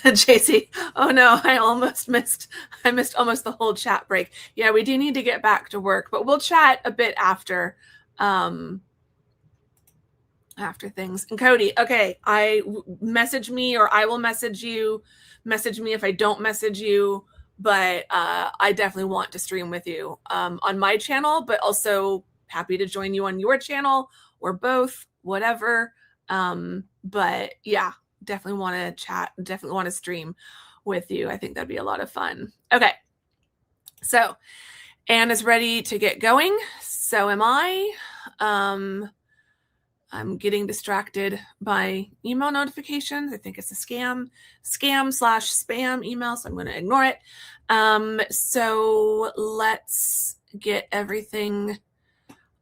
JC, oh no, I missed almost the whole chat break. Yeah, we do need to get back to work, but we'll chat a bit after things. And Cody, okay, message me, or I will message you. Message me if I don't message you, but I definitely want to stream with you on my channel, but also happy to join you on your channel, or both, whatever. But yeah, definitely want to chat, definitely want to stream with you. I think that'd be a lot of fun. Okay, so Anne is ready to get going. So am I. I'm getting distracted by email notifications. I think it's a scam/spam email, so I'm going to ignore it. So let's get everything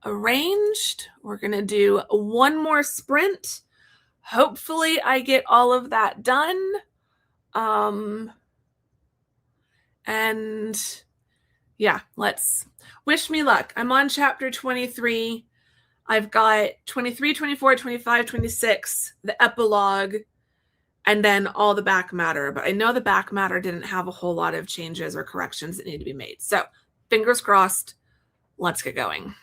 arranged. We're going to do one more sprint. Hopefully I get all of that done. And yeah, let's wish me luck. I'm on chapter 23. I've got 23, 24, 25, 26, the epilogue, and then all the back matter. But I know the back matter didn't have a whole lot of changes or corrections that need to be made. So fingers crossed. Let's get going.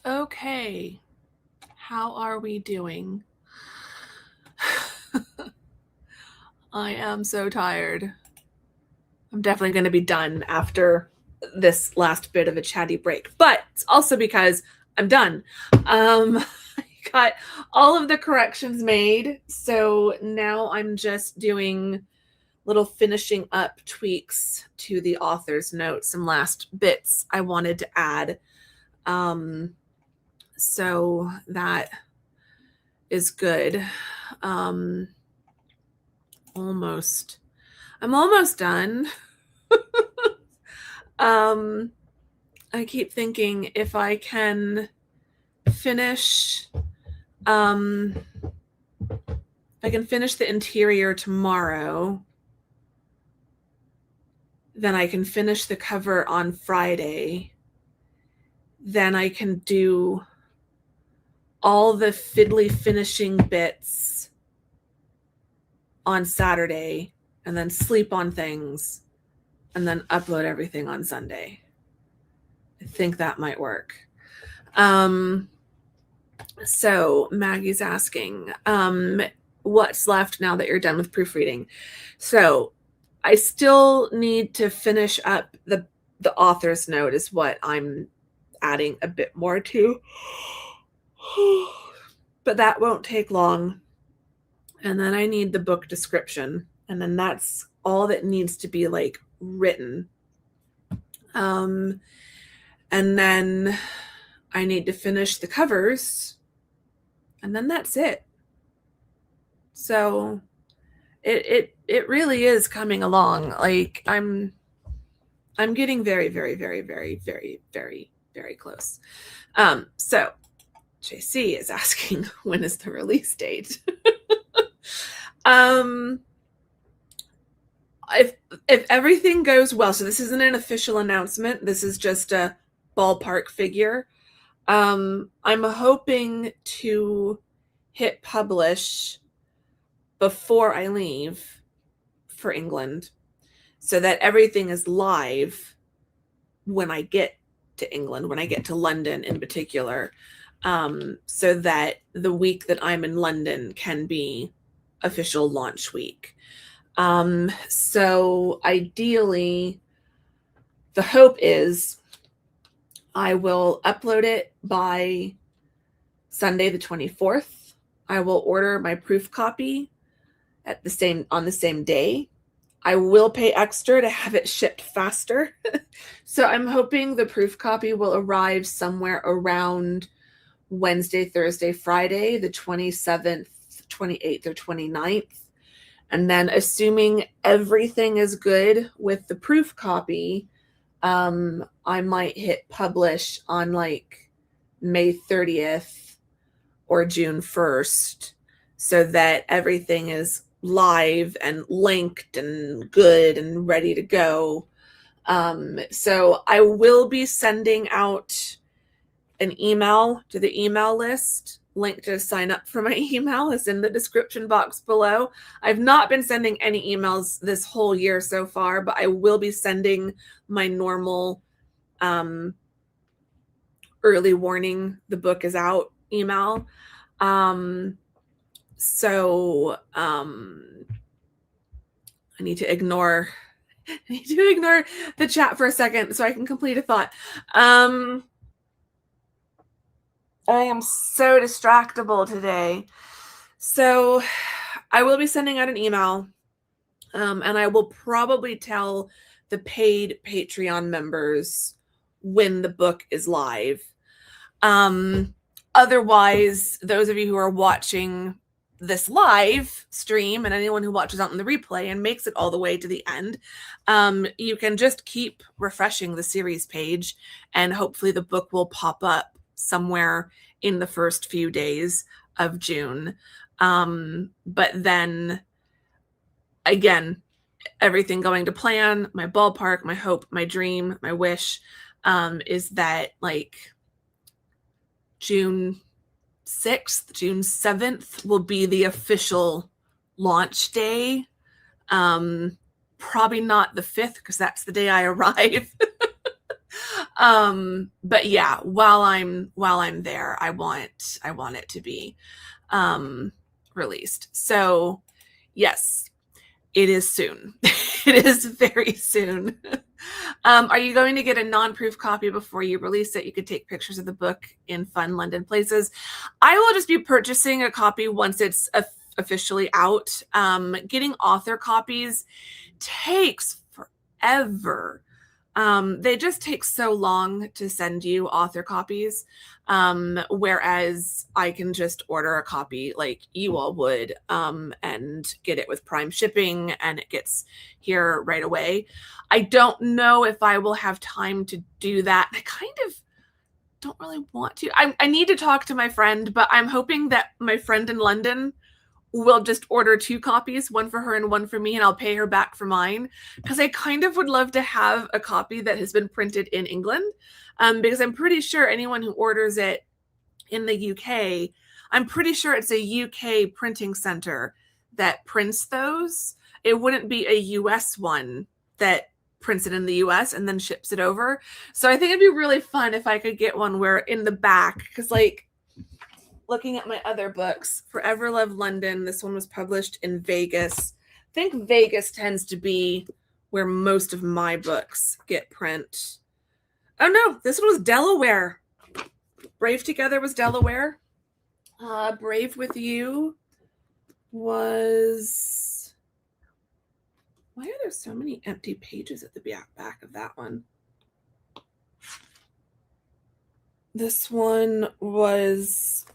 Okay. How are we doing? I am so tired. I'm definitely going to be done after this last bit of a chatty break, but it's also because I'm done. I got all of the corrections made, so now I'm just doing little finishing up tweaks to the author's notes, some last bits I wanted to add. So that is good. I'm almost done. I keep thinking if I can finish the interior tomorrow, then I can finish the cover on Friday. Then I can do all the fiddly finishing bits on Saturday and then sleep on things and then upload everything on Sunday. I think that might work. So Maggie's asking, what's left now that you're done with proofreading? So I still need to finish up the author's note is what I'm adding a bit more to. But that won't take long. And then I need the book description. And then that's all that needs to be like written. And then I need to finish the covers. And then that's it. So it really is coming along. Like I'm getting very, very, very, very, very, very, very close. So JC is asking, when is the release date? If everything goes well, so this isn't an official announcement, this is just a ballpark figure. I'm hoping to hit publish before I leave for England so that everything is live when I get to England, when I get to London in particular, so that the week that I'm in London can be official launch week. So ideally, the hope is I will upload it by Sunday the 24th. I will order my proof copy on the same day. I will pay extra to have it shipped faster. So I'm hoping the proof copy will arrive somewhere around Wednesday, Thursday, Friday, the 27th, 28th, or 29th. And then assuming everything is good with the proof copy, I might hit publish on like May 30th or June 1st so that everything is live and linked and good and ready to go. So I will be sending out an email to the email list. Link to sign up for my email is in the description box below. I've not been sending any emails this whole year so far, but I will be sending my normal early warning the book is out email. So I need to ignore the chat for a second so I can complete a thought. I am so distractible today. So I will be sending out an email, and I will probably tell the paid Patreon members when the book is live. Otherwise, those of you who are watching this live stream and anyone who watches out in the replay and makes it all the way to the end, you can just keep refreshing the series page and hopefully the book will pop up somewhere in the first few days of June. But then again, everything going to plan, my ballpark, my hope, my dream, my wish, is that like June 6th, June 7th will be the official launch day. Probably not the 5th because that's the day I arrive. But yeah, while I'm there, I want it to be released. So yes, it is soon. It is very soon. Are you going to get a non-proof copy before you release it? You could take pictures of the book in fun London places. I will just be purchasing a copy once it's officially out. Getting author copies takes forever. They just take so long to send you author copies, whereas I can just order a copy like you all would, and get it with Prime shipping, and it gets here right away. I don't know if I will have time to do that. I kind of don't really want to. I need to talk to my friend, but I'm hoping that my friend in London will just order 2 copies, one for her and one for me, and I'll pay her back for mine, because I kind of would love to have a copy that has been printed in England, because I'm pretty sure anyone who orders it in the UK, I'm pretty sure it's a UK printing center that prints those. It wouldn't be a US one that prints it in the US and then ships it over. So I think it'd be really fun if I could get one where in the back, because like, looking at my other books, Forever Love London, this one was published in Vegas. I think Vegas tends to be where most of my books get print. Oh no, this one was Delaware. Brave Together was Delaware. Brave with You was... Why are there so many empty pages at the back of that one? This one was...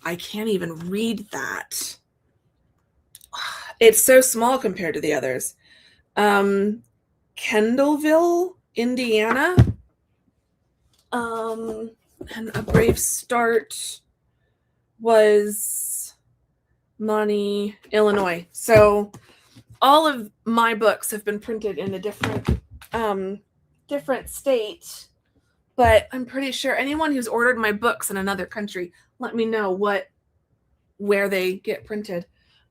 I can't even read that. It's so small compared to the others. Kendallville, Indiana. And A Brave Start was Monty, Illinois. So all of my books have been printed in a different state, but I'm pretty sure anyone who's ordered my books in another country, let me know where they get printed.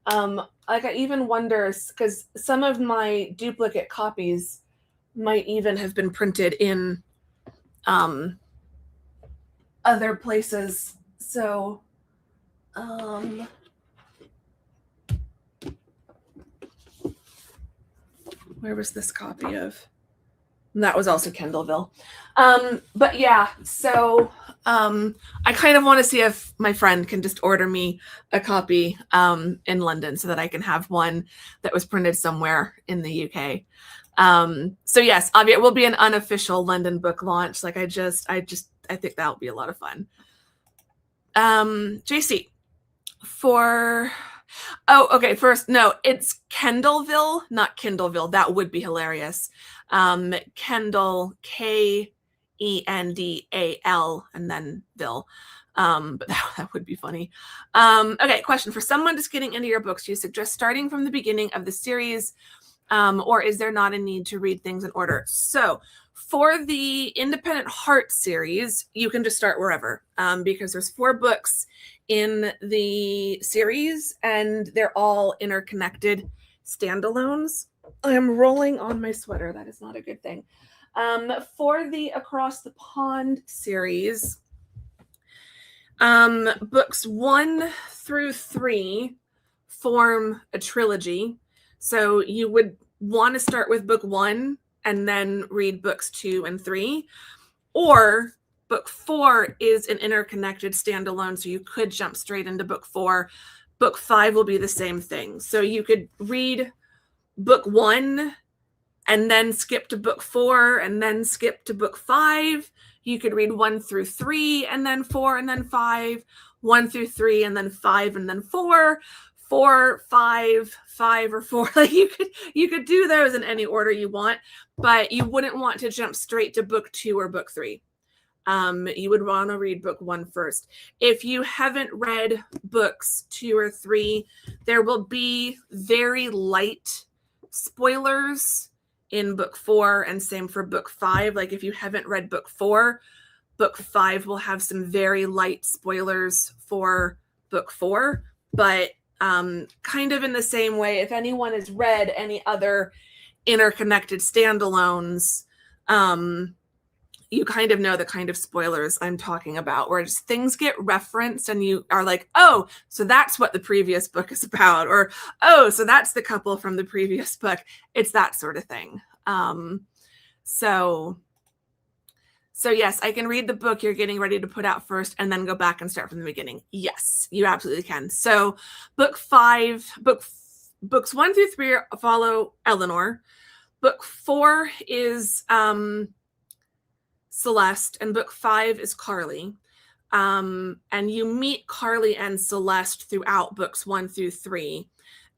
Like I even wonder, because some of my duplicate copies might even have been printed in other places. So where was this copy of? And that was also Kendallville. But yeah, so I kind of want to see if my friend can just order me a copy in London so that I can have one that was printed somewhere in the UK. So yes, it will be an unofficial London book launch. Like I think that'll be a lot of fun. JC, first, no, it's Kendallville, not Kindleville. That would be hilarious. Kendall, Kendal, and then Ville. But that would be funny. Okay, question. For someone just getting into your books, do you suggest starting from the beginning of the series, or is there not a need to read things in order? So for the Independent Heart series, you can just start wherever, because there's 4 books in the series, and they're all interconnected standalones. I am rolling on my sweater. That is not a good thing. For the Across the Pond series, books 1 through 3 form a trilogy. So you would want to start with book 1 and then read books 2 and 3, or book 4 is an interconnected standalone, so you could jump straight into book 4. Book 5 will be the same thing. So you could read book 1 and then skip to book 4 and then skip to book 5. You could read 1 through 3 and then 4 and then 5, 1 through 3 and then 5 and then 4, 4, 5, 5 or 4. Like you could do those in any order you want, but you wouldn't want to jump straight to book 2 or book 3. You would want to read book 1 first. If you haven't read books 2 or 3, there will be very light spoilers in book 4, and same for book 5. Like if you haven't read book 4, book 5 will have some very light spoilers for book 4. But kind of in the same way, if anyone has read any other interconnected standalones, you kind of know the kind of spoilers I'm talking about, where just things get referenced and you are like, oh, so that's what the previous book is about, or oh, so that's the couple from the previous book. It's that sort of thing. So yes, I can read the book you're getting ready to put out first and then go back and start from the beginning. Yes, you absolutely can. So books 1 through 3 follow Eleanor. Book 4 is Celeste, and book 5 is Carly. And you meet Carly and Celeste throughout books 1 through 3.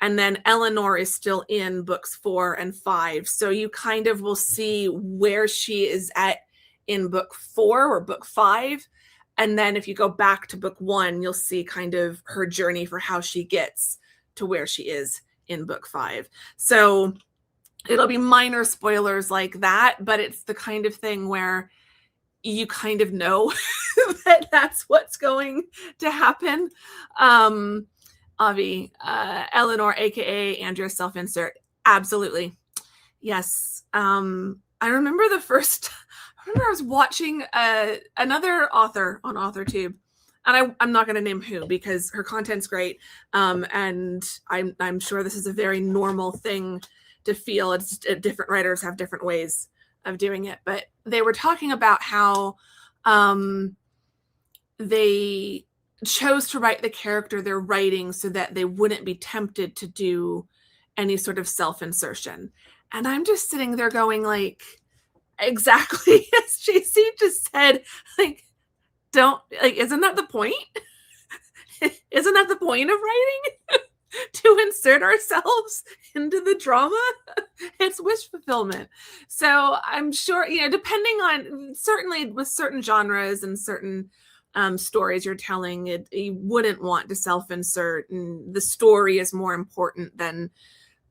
And then Eleanor is still in books 4 and 5. So you kind of will see where she is at in book 4 or book 5. And then if you go back to book 1, you'll see kind of her journey for how she gets to where she is in book 5. So it'll be minor spoilers like that, but it's the kind of thing where you kind of know that that's what's going to happen. Avi, Eleanor, aka Andrea self-insert, absolutely. Yes. I remember I was watching another author on AuthorTube, and I'm not going to name who because her content's great, and I'm sure this is a very normal thing to feel. It's just, different writers have different ways of doing it, but they were talking about how they chose to write the character they're writing so that they wouldn't be tempted to do any sort of self-insertion. And I'm just sitting there going like, exactly as JC just said, like, isn't that the point? Isn't that the point of writing? To insert ourselves into the drama? It's wish fulfillment. So I'm sure, depending on, certainly with certain genres and certain stories you're telling, you wouldn't want to self-insert, and the story is more important than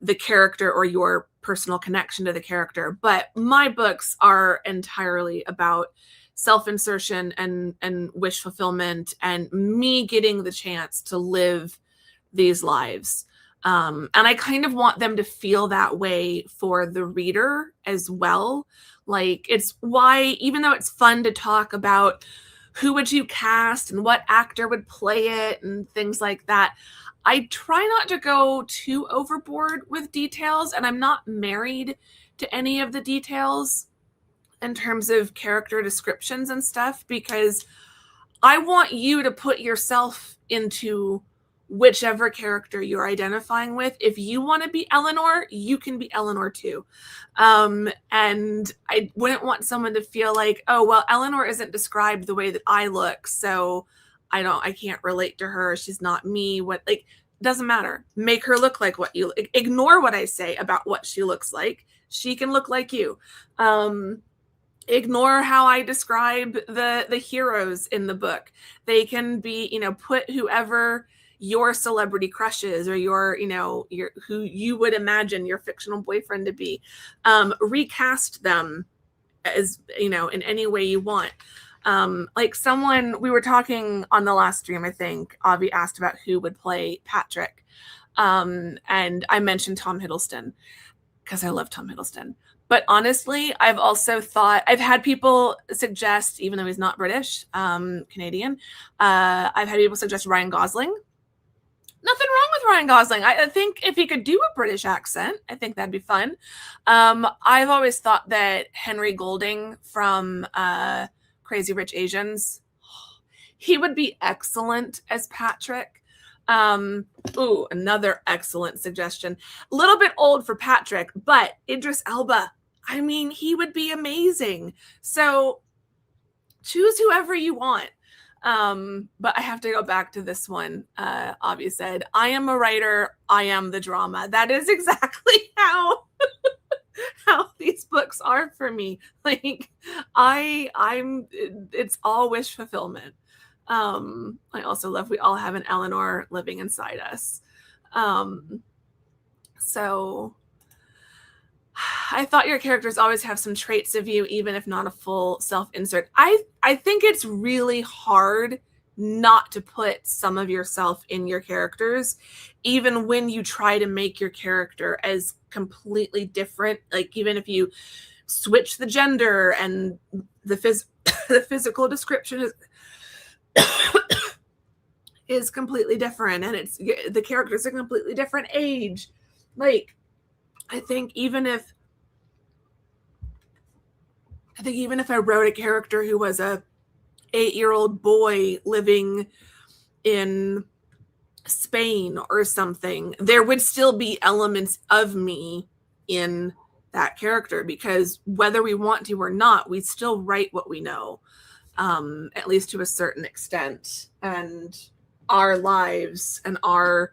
the character or your personal connection to the character. But my books are entirely about self-insertion and wish fulfillment and me getting the chance to live these lives. And I kind of want them to feel that way for the reader as well. Like, it's why, even though it's fun to talk about who would you cast and what actor would play it and things like that, I try not to go too overboard with details, and I'm not married to any of the details in terms of character descriptions and stuff, because I want you to put yourself into whichever character you're identifying with. If you want to be Eleanor, you can be Eleanor too. And I wouldn't want someone to feel like, oh, well, Eleanor isn't described the way that I look, so I can't relate to her. She's not me. Doesn't matter. Make her look like what you, ignore what I say about what she looks like. She can look like you. Ignore how I describe the heroes in the book. They can be, put whoever your celebrity crushes or your who you would imagine your fictional boyfriend to be. Recast them as, in any way you want. Like someone, we were talking on the last stream, I think Avi asked about who would play Patrick. And I mentioned Tom Hiddleston because I love Tom Hiddleston. But honestly, I've also thought, I've had people suggest, even though he's not British, Canadian, I've had people suggest Ryan Gosling. Nothing wrong with Ryan Gosling. I think if he could do a British accent, I think that'd be fun. I've always thought that Henry Golding from Crazy Rich Asians, he would be excellent as Patrick. Ooh, another excellent suggestion. A little bit old for Patrick, but Idris Elba, I mean, he would be amazing. So choose whoever you want. But I have to go back to this one. Avi said, I am a writer. I am the drama. That is exactly how these books are for me. Like, it's all wish fulfillment. I also love, we all have an Eleanor living inside us. So I thought your characters always have some traits of you, even if not a full self-insert. I think it's really hard not to put some of yourself in your characters, even when you try to make your character as completely different. Like, even if you switch the gender and the physical description is completely different, and the character's a completely different age. Like, I think even if I wrote a character who was a 8-year-old boy living in Spain or something, there would still be elements of me in that character, because whether we want to or not, we still write what we know, at least to a certain extent. And our lives and our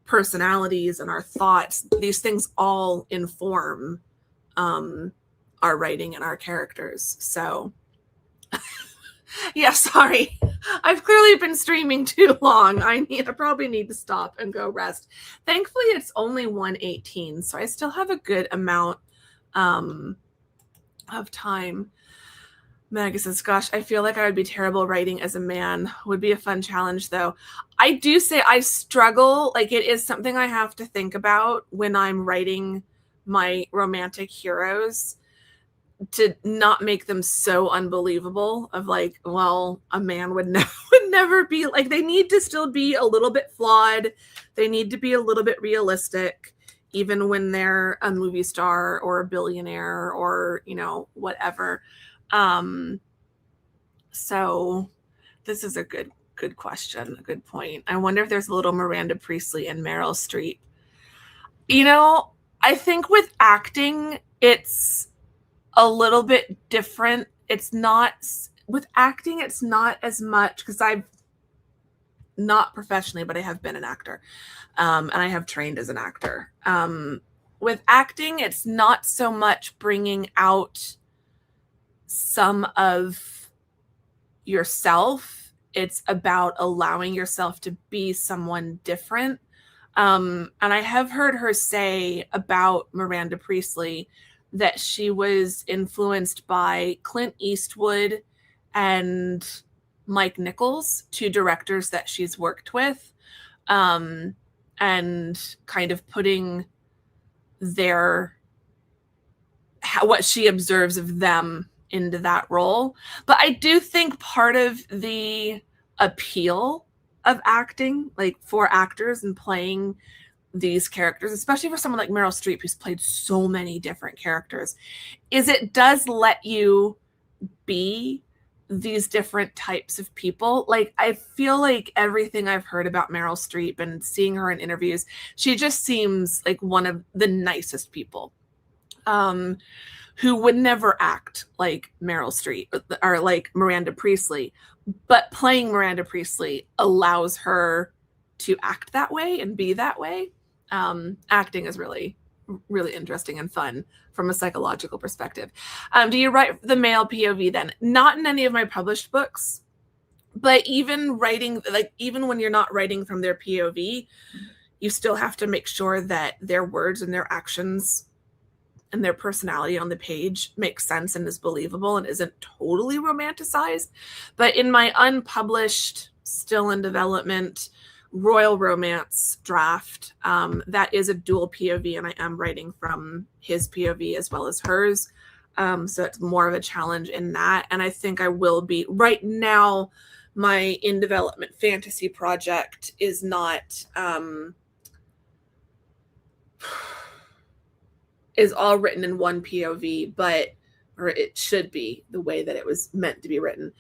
personalities and our thoughts, these things all inform our writing and our characters. So yeah, sorry. I've clearly been streaming too long. I probably need to stop and go rest. Thankfully, it's only 1:18, so I still have a good amount of time. Maggie says, gosh, I feel like I would be terrible writing as a man. Would be a fun challenge, though. I do say I struggle. Like, it is something I have to think about when I'm writing my romantic heroes, to not make them so unbelievable of like, well, a man would never be like, they need to still be a little bit flawed. They need to be a little bit realistic, even when they're a movie star or a billionaire or, whatever. So this is a good question, a good point. I wonder if there's a little Miranda Priestley and Meryl Streep. I think with acting, it's a little bit different. It's not with acting, it's not as much, because I've not professionally, but I have been an actor, and I have trained as an actor. With acting, it's not so much bringing out some of yourself. It's about allowing yourself to be someone different. And I have heard her say about Miranda Priestley that she was influenced by Clint Eastwood and Mike Nichols, two directors that she's worked with, and kind of putting what she observes of them into that role. But I do think part of the appeal of acting, like for actors and playing these characters, especially for someone like Meryl Streep, who's played so many different characters, is it does let you be these different types of people. Like, I feel like everything I've heard about Meryl Streep and seeing her in interviews, she just seems like one of the nicest people, who would never act like Meryl Streep or like Miranda Priestley, but playing Miranda Priestley allows her to act that way and be that way. Acting is really, really interesting and fun from a psychological perspective. Do you write the male POV then? Not in any of my published books, but even writing, like even when you're not writing from their POV, you still have to make sure that their words and their actions and their personality on the page makes sense and is believable and isn't totally romanticized. But in my unpublished, still in development, Royal Romance draft, that is a dual POV, and I am writing from his POV as well as hers. So it's more of a challenge in that. And I think I will be. Right now, my in development fantasy project is not is all written in one POV, or it should be the way that it was meant to be written.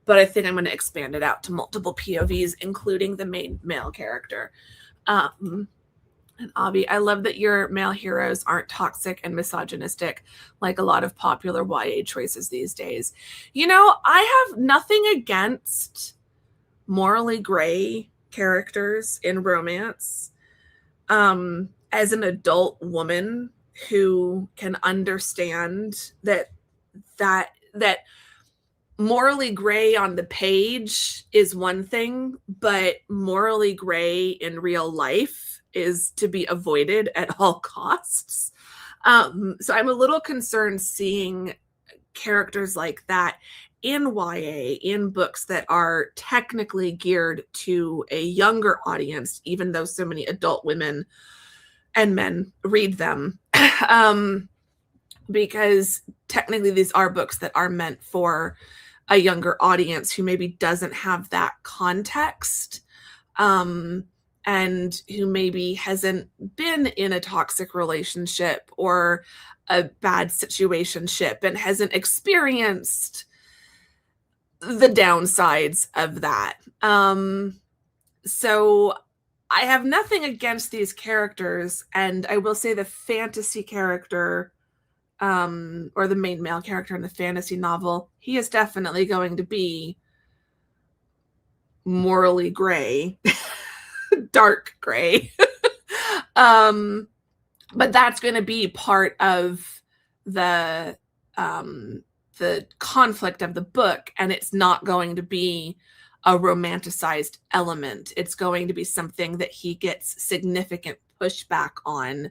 But I think I'm going to expand it out to multiple POVs, including the main male character. And Avi, I love that your male heroes aren't toxic and misogynistic like a lot of popular YA choices these days. I have nothing against morally gray characters in romance. As an adult woman who can understand that morally gray on the page is one thing, but morally gray in real life is to be avoided at all costs. So I'm a little concerned seeing characters like that in YA, in books that are technically geared to a younger audience, even though so many adult women and men read them. because technically these are books that are meant for a younger audience who maybe doesn't have that context, and who maybe hasn't been in a toxic relationship or a bad situationship and hasn't experienced the downsides of that. So I have nothing against these characters, and I will say the fantasy character, or the main male character in the fantasy novel, he is definitely going to be morally gray, dark gray. But that's going to be part of the the conflict of the book, and it's not going to be a romanticized element. It's going to be something that he gets significant pushback on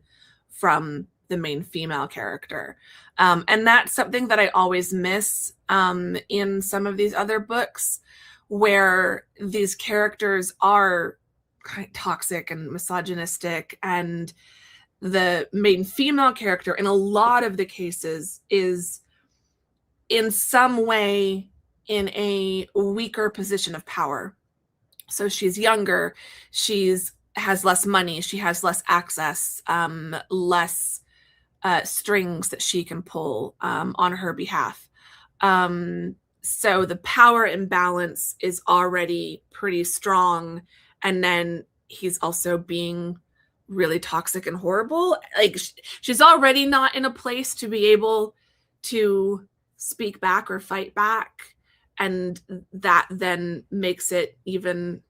from the main female character. And that's something that I always miss in some of these other books, where these characters are kind of toxic and misogynistic, and the main female character in a lot of the cases is in some way in a weaker position of power. So she's younger, she's has less money, she has less access, less strings that she can pull on her behalf. So the power imbalance is already pretty strong, and then he's also being really toxic and horrible. Like, she's already not in a place to be able to speak back or fight back, and that then makes it even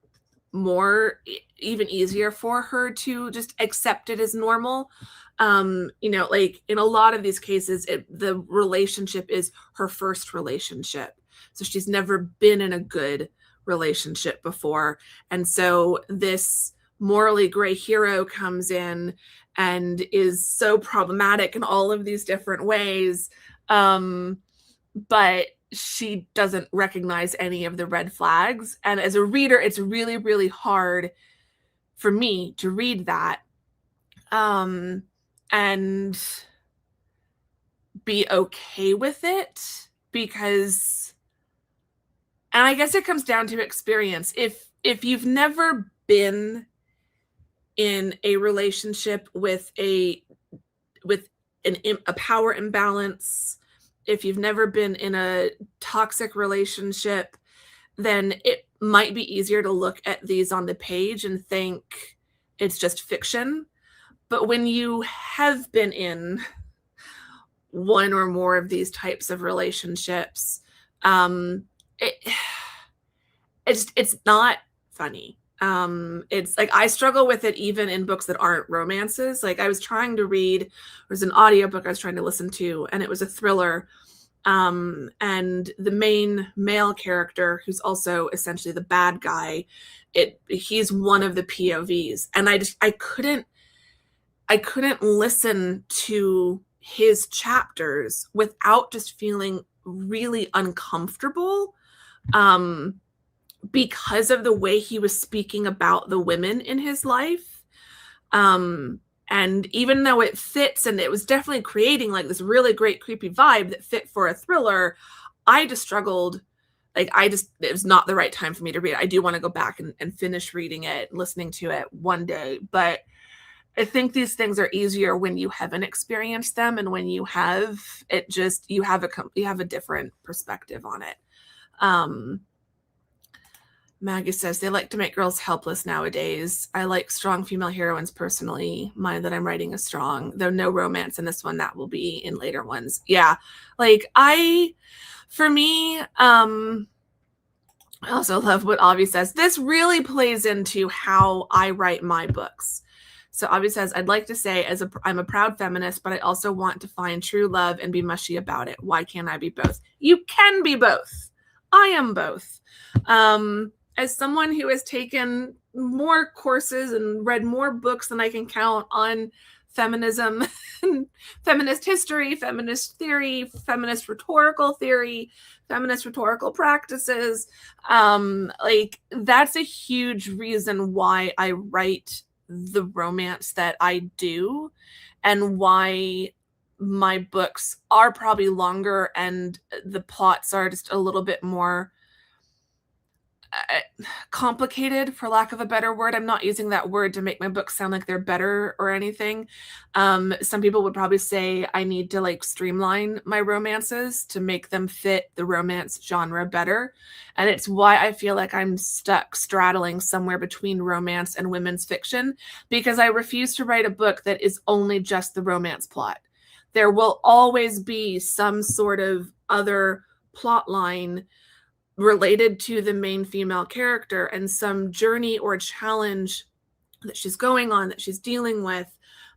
easier for her to just accept it as normal. Like in a lot of these cases, the relationship is her first relationship, so she's never been in a good relationship before, and so this morally gray hero comes in and is so problematic in all of these different ways, but she doesn't recognize any of the red flags. And as a reader, it's really, really hard for me to read that and be okay with it, because, and I guess it comes down to experience. If you've never been in a relationship with a power imbalance, if you've never been in a toxic relationship, then it might be easier to look at these on the page and think it's just fiction. But when you have been in one or more of these types of relationships, it's not funny. It's like, I struggle with it even in books that aren't romances. Like, I was trying to read, there's an audiobook I was trying to listen to, and it was a thriller. And the main male character, who's also essentially the bad guy, he's one of the POVs. And I couldn't listen to his chapters without just feeling really uncomfortable, because of the way he was speaking about the women in his life. And even though it fits, and it was definitely creating like this really great creepy vibe that fit for a thriller, I just struggled. Like, it was not the right time for me to read it. I do want to go back and finish reading it, listening to it one day. But I think these things are easier when you haven't experienced them, and when you have, you have a different perspective on it. Maggie says, they like to make girls helpless nowadays. I like strong female heroines personally. Mine that I'm writing is strong, though no romance in this one. That will be in later ones. Yeah. Like, for me, I also love what Avi says. This really plays into how I write my books. So Avi says, I'd like to say, I'm a proud feminist, but I also want to find true love and be mushy about it. Why can't I be both? You can be both. I am both. As someone who has taken more courses and read more books than I can count on feminism, feminist history, feminist theory, feminist rhetorical theory, feminist rhetorical practices, like, that's a huge reason why I write the romance that I do, and why my books are probably longer and the plots are just a little bit more complicated, for lack of a better word. I'm not using that word to make my books sound like they're better or anything. Some people would probably say I need to like streamline my romances to make them fit the romance genre better. And it's why I feel like I'm stuck straddling somewhere between romance and women's fiction, because I refuse to write a book that is only just the romance plot. There will always be some sort of other plot line related to the main female character and some journey or challenge that she's going on, that she's dealing with.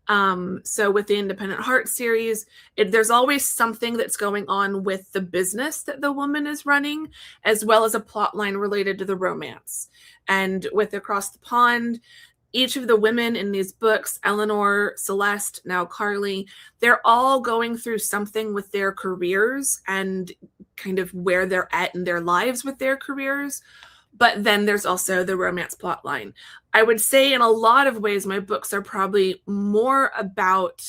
So with the Independent Heart series, there's always something that's going on with the business that the woman is running, as well as a plot line related to the romance. And with Across the Pond, each of the women in these books, Eleanor, Celeste, now Carly, they're all going through something with their careers and kind of where they're at in their lives with their careers. But then there's also the romance plot line. I would say in a lot of ways, my books are probably more about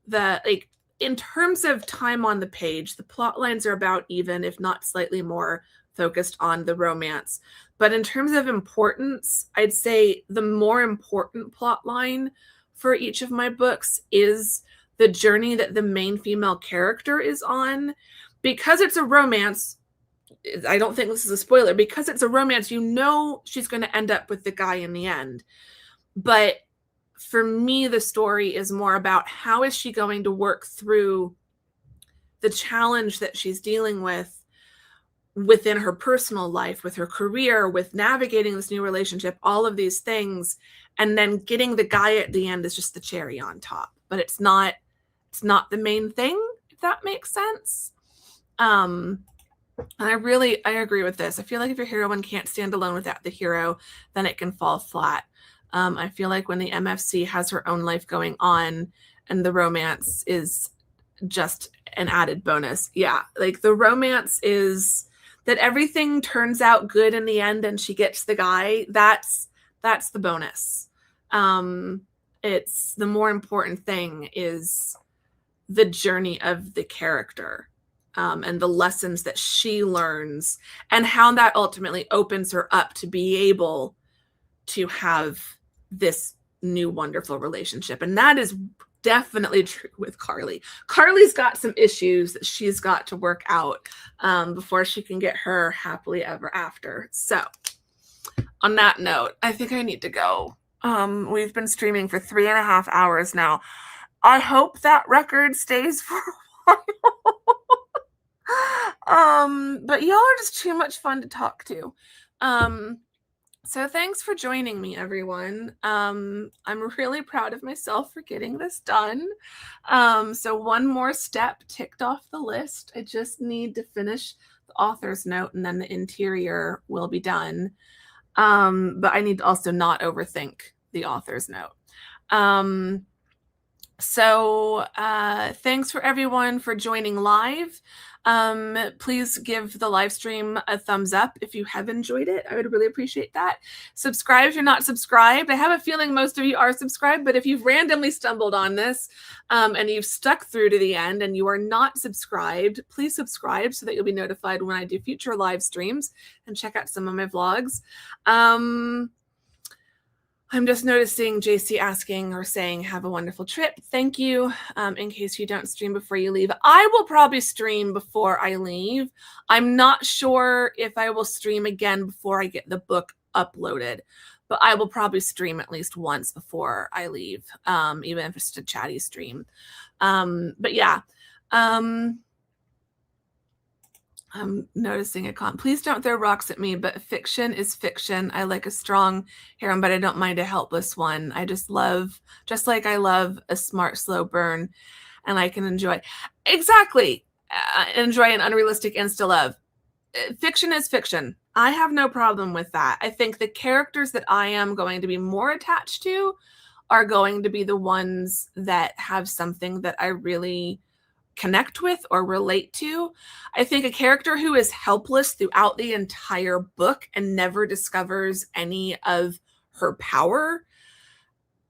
like, in terms of time on the page, the plot lines are about even, if not slightly more focused on the romance. But in terms of importance, I'd say the more important plot line for each of my books is the journey that the main female character is on. Because it's a romance, I don't think this is a spoiler, because it's a romance, you know she's going to end up with the guy in the end. But for me, the story is more about how is she going to work through the challenge that she's dealing with within her personal life, with her career, with navigating this new relationship, all of these things. And then getting the guy at the end is just the cherry on top. But it's not the main thing, if that makes sense. And I agree with this. I feel like if your heroine can't stand alone without the hero, then it can fall flat. I feel like when the MFC has her own life going on and the romance is just an added bonus. Yeah, like the romance is that everything turns out good in the end and she gets the guy. That's the bonus. It's the more important thing is the journey of the character. And the lessons that she learns and how that ultimately opens her up to be able to have this new wonderful relationship. And that is definitely true with Carly. Carly's got some issues that she's got to work out before she can get her happily ever after. So on that note, I think I need to go. We've been streaming for 3.5 hours now. I hope that record stays for a while. But y'all are just too much fun to talk to. So thanks for joining me, everyone. I'm really proud of myself for getting this done. So one more step ticked off the list. I just need to finish the author's note and then the interior will be done. But I need to also not overthink the author's note. So thanks for everyone for joining live. Please give the live stream a thumbs up if you have enjoyed it. I would really appreciate that. Subscribe if you're not subscribed. I have a feeling most of you are subscribed, but if you've randomly stumbled on this and you've stuck through to the end and you are not subscribed, please subscribe so that you'll be notified when I do future live streams, and check out some of my vlogs. I'm just noticing JC asking or saying, have a wonderful trip. Thank you. In case you don't stream before you leave. I will probably stream before I leave. I'm not sure if I will stream again before I get the book uploaded, but I will probably stream at least once before I leave, even if it's just a chatty stream. But yeah. I'm noticing a comment. Please don't throw rocks at me, but fiction is fiction. I like a strong heroine, but I don't mind a helpless one. I just like I love a smart, slow burn, and I can enjoy. Exactly. Enjoy an unrealistic insta-love. Fiction is fiction. I have no problem with that. I think the characters that I am going to be more attached to are going to be the ones that have something that I really connect with or relate to. I think a character who is helpless throughout the entire book and never discovers any of her power,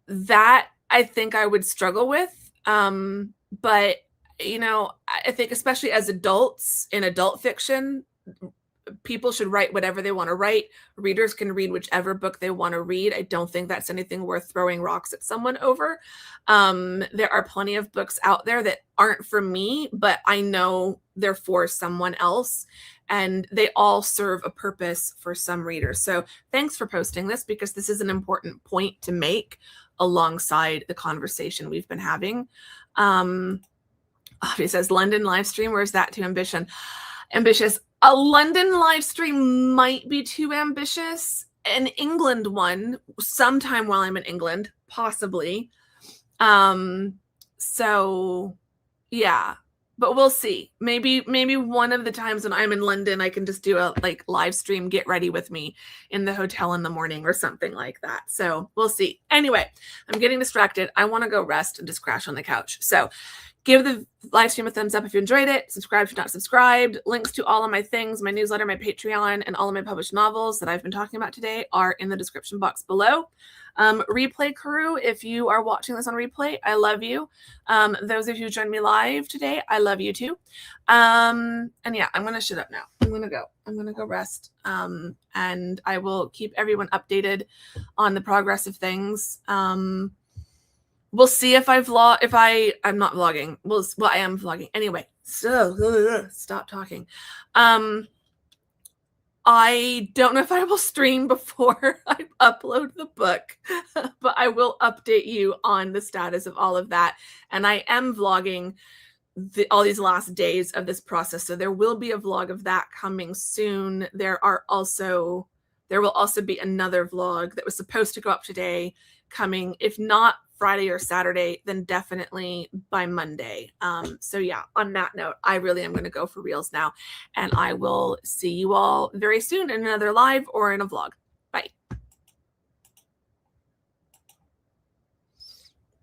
that I think I would struggle with. But you know, I think especially as adults in adult fiction, people should write whatever they want to write. Readers can read whichever book they want to read. I don't think that's anything worth throwing rocks at someone over. There are plenty of books out there that aren't for me, but I know they're for someone else, and they all serve a purpose for some readers. So thanks for posting this, because this is an important point to make alongside the conversation we've been having. He says, London live stream, where's that too ambitious? A London live stream might be too ambitious. An England one, sometime while I'm in England, possibly. So yeah, but we'll see. Maybe one of the times when I'm in London, I can just do a like live stream, get ready with me in the hotel in the morning or something like that. So we'll see. Anyway, I'm getting distracted. I want to go rest and just crash on the couch. So give the live stream a thumbs up if you enjoyed it. Subscribe if you're not subscribed. Links to all of my things, my newsletter, my Patreon, and all of my published novels that I've been talking about today are in the description box below. Replay crew, if you are watching this on replay, I love you. Those of you who joined me live today, I love you too. And yeah, I'm going to shut up now. I'm going to go rest. And I will keep everyone updated on the progress of things. We'll see if I'm not vlogging. Well, I am vlogging. Anyway, so stop talking. I don't know if I will stream before I upload the book, but I will update you on the status of all of that. And I am vlogging all these last days of this process. So there will be a vlog of that coming soon. There will also be another vlog that was supposed to go up today coming, if not Friday or Saturday, then definitely by Monday. So yeah, on that note, I really am going to go for reals now, and I will see you all very soon in another live or in a vlog.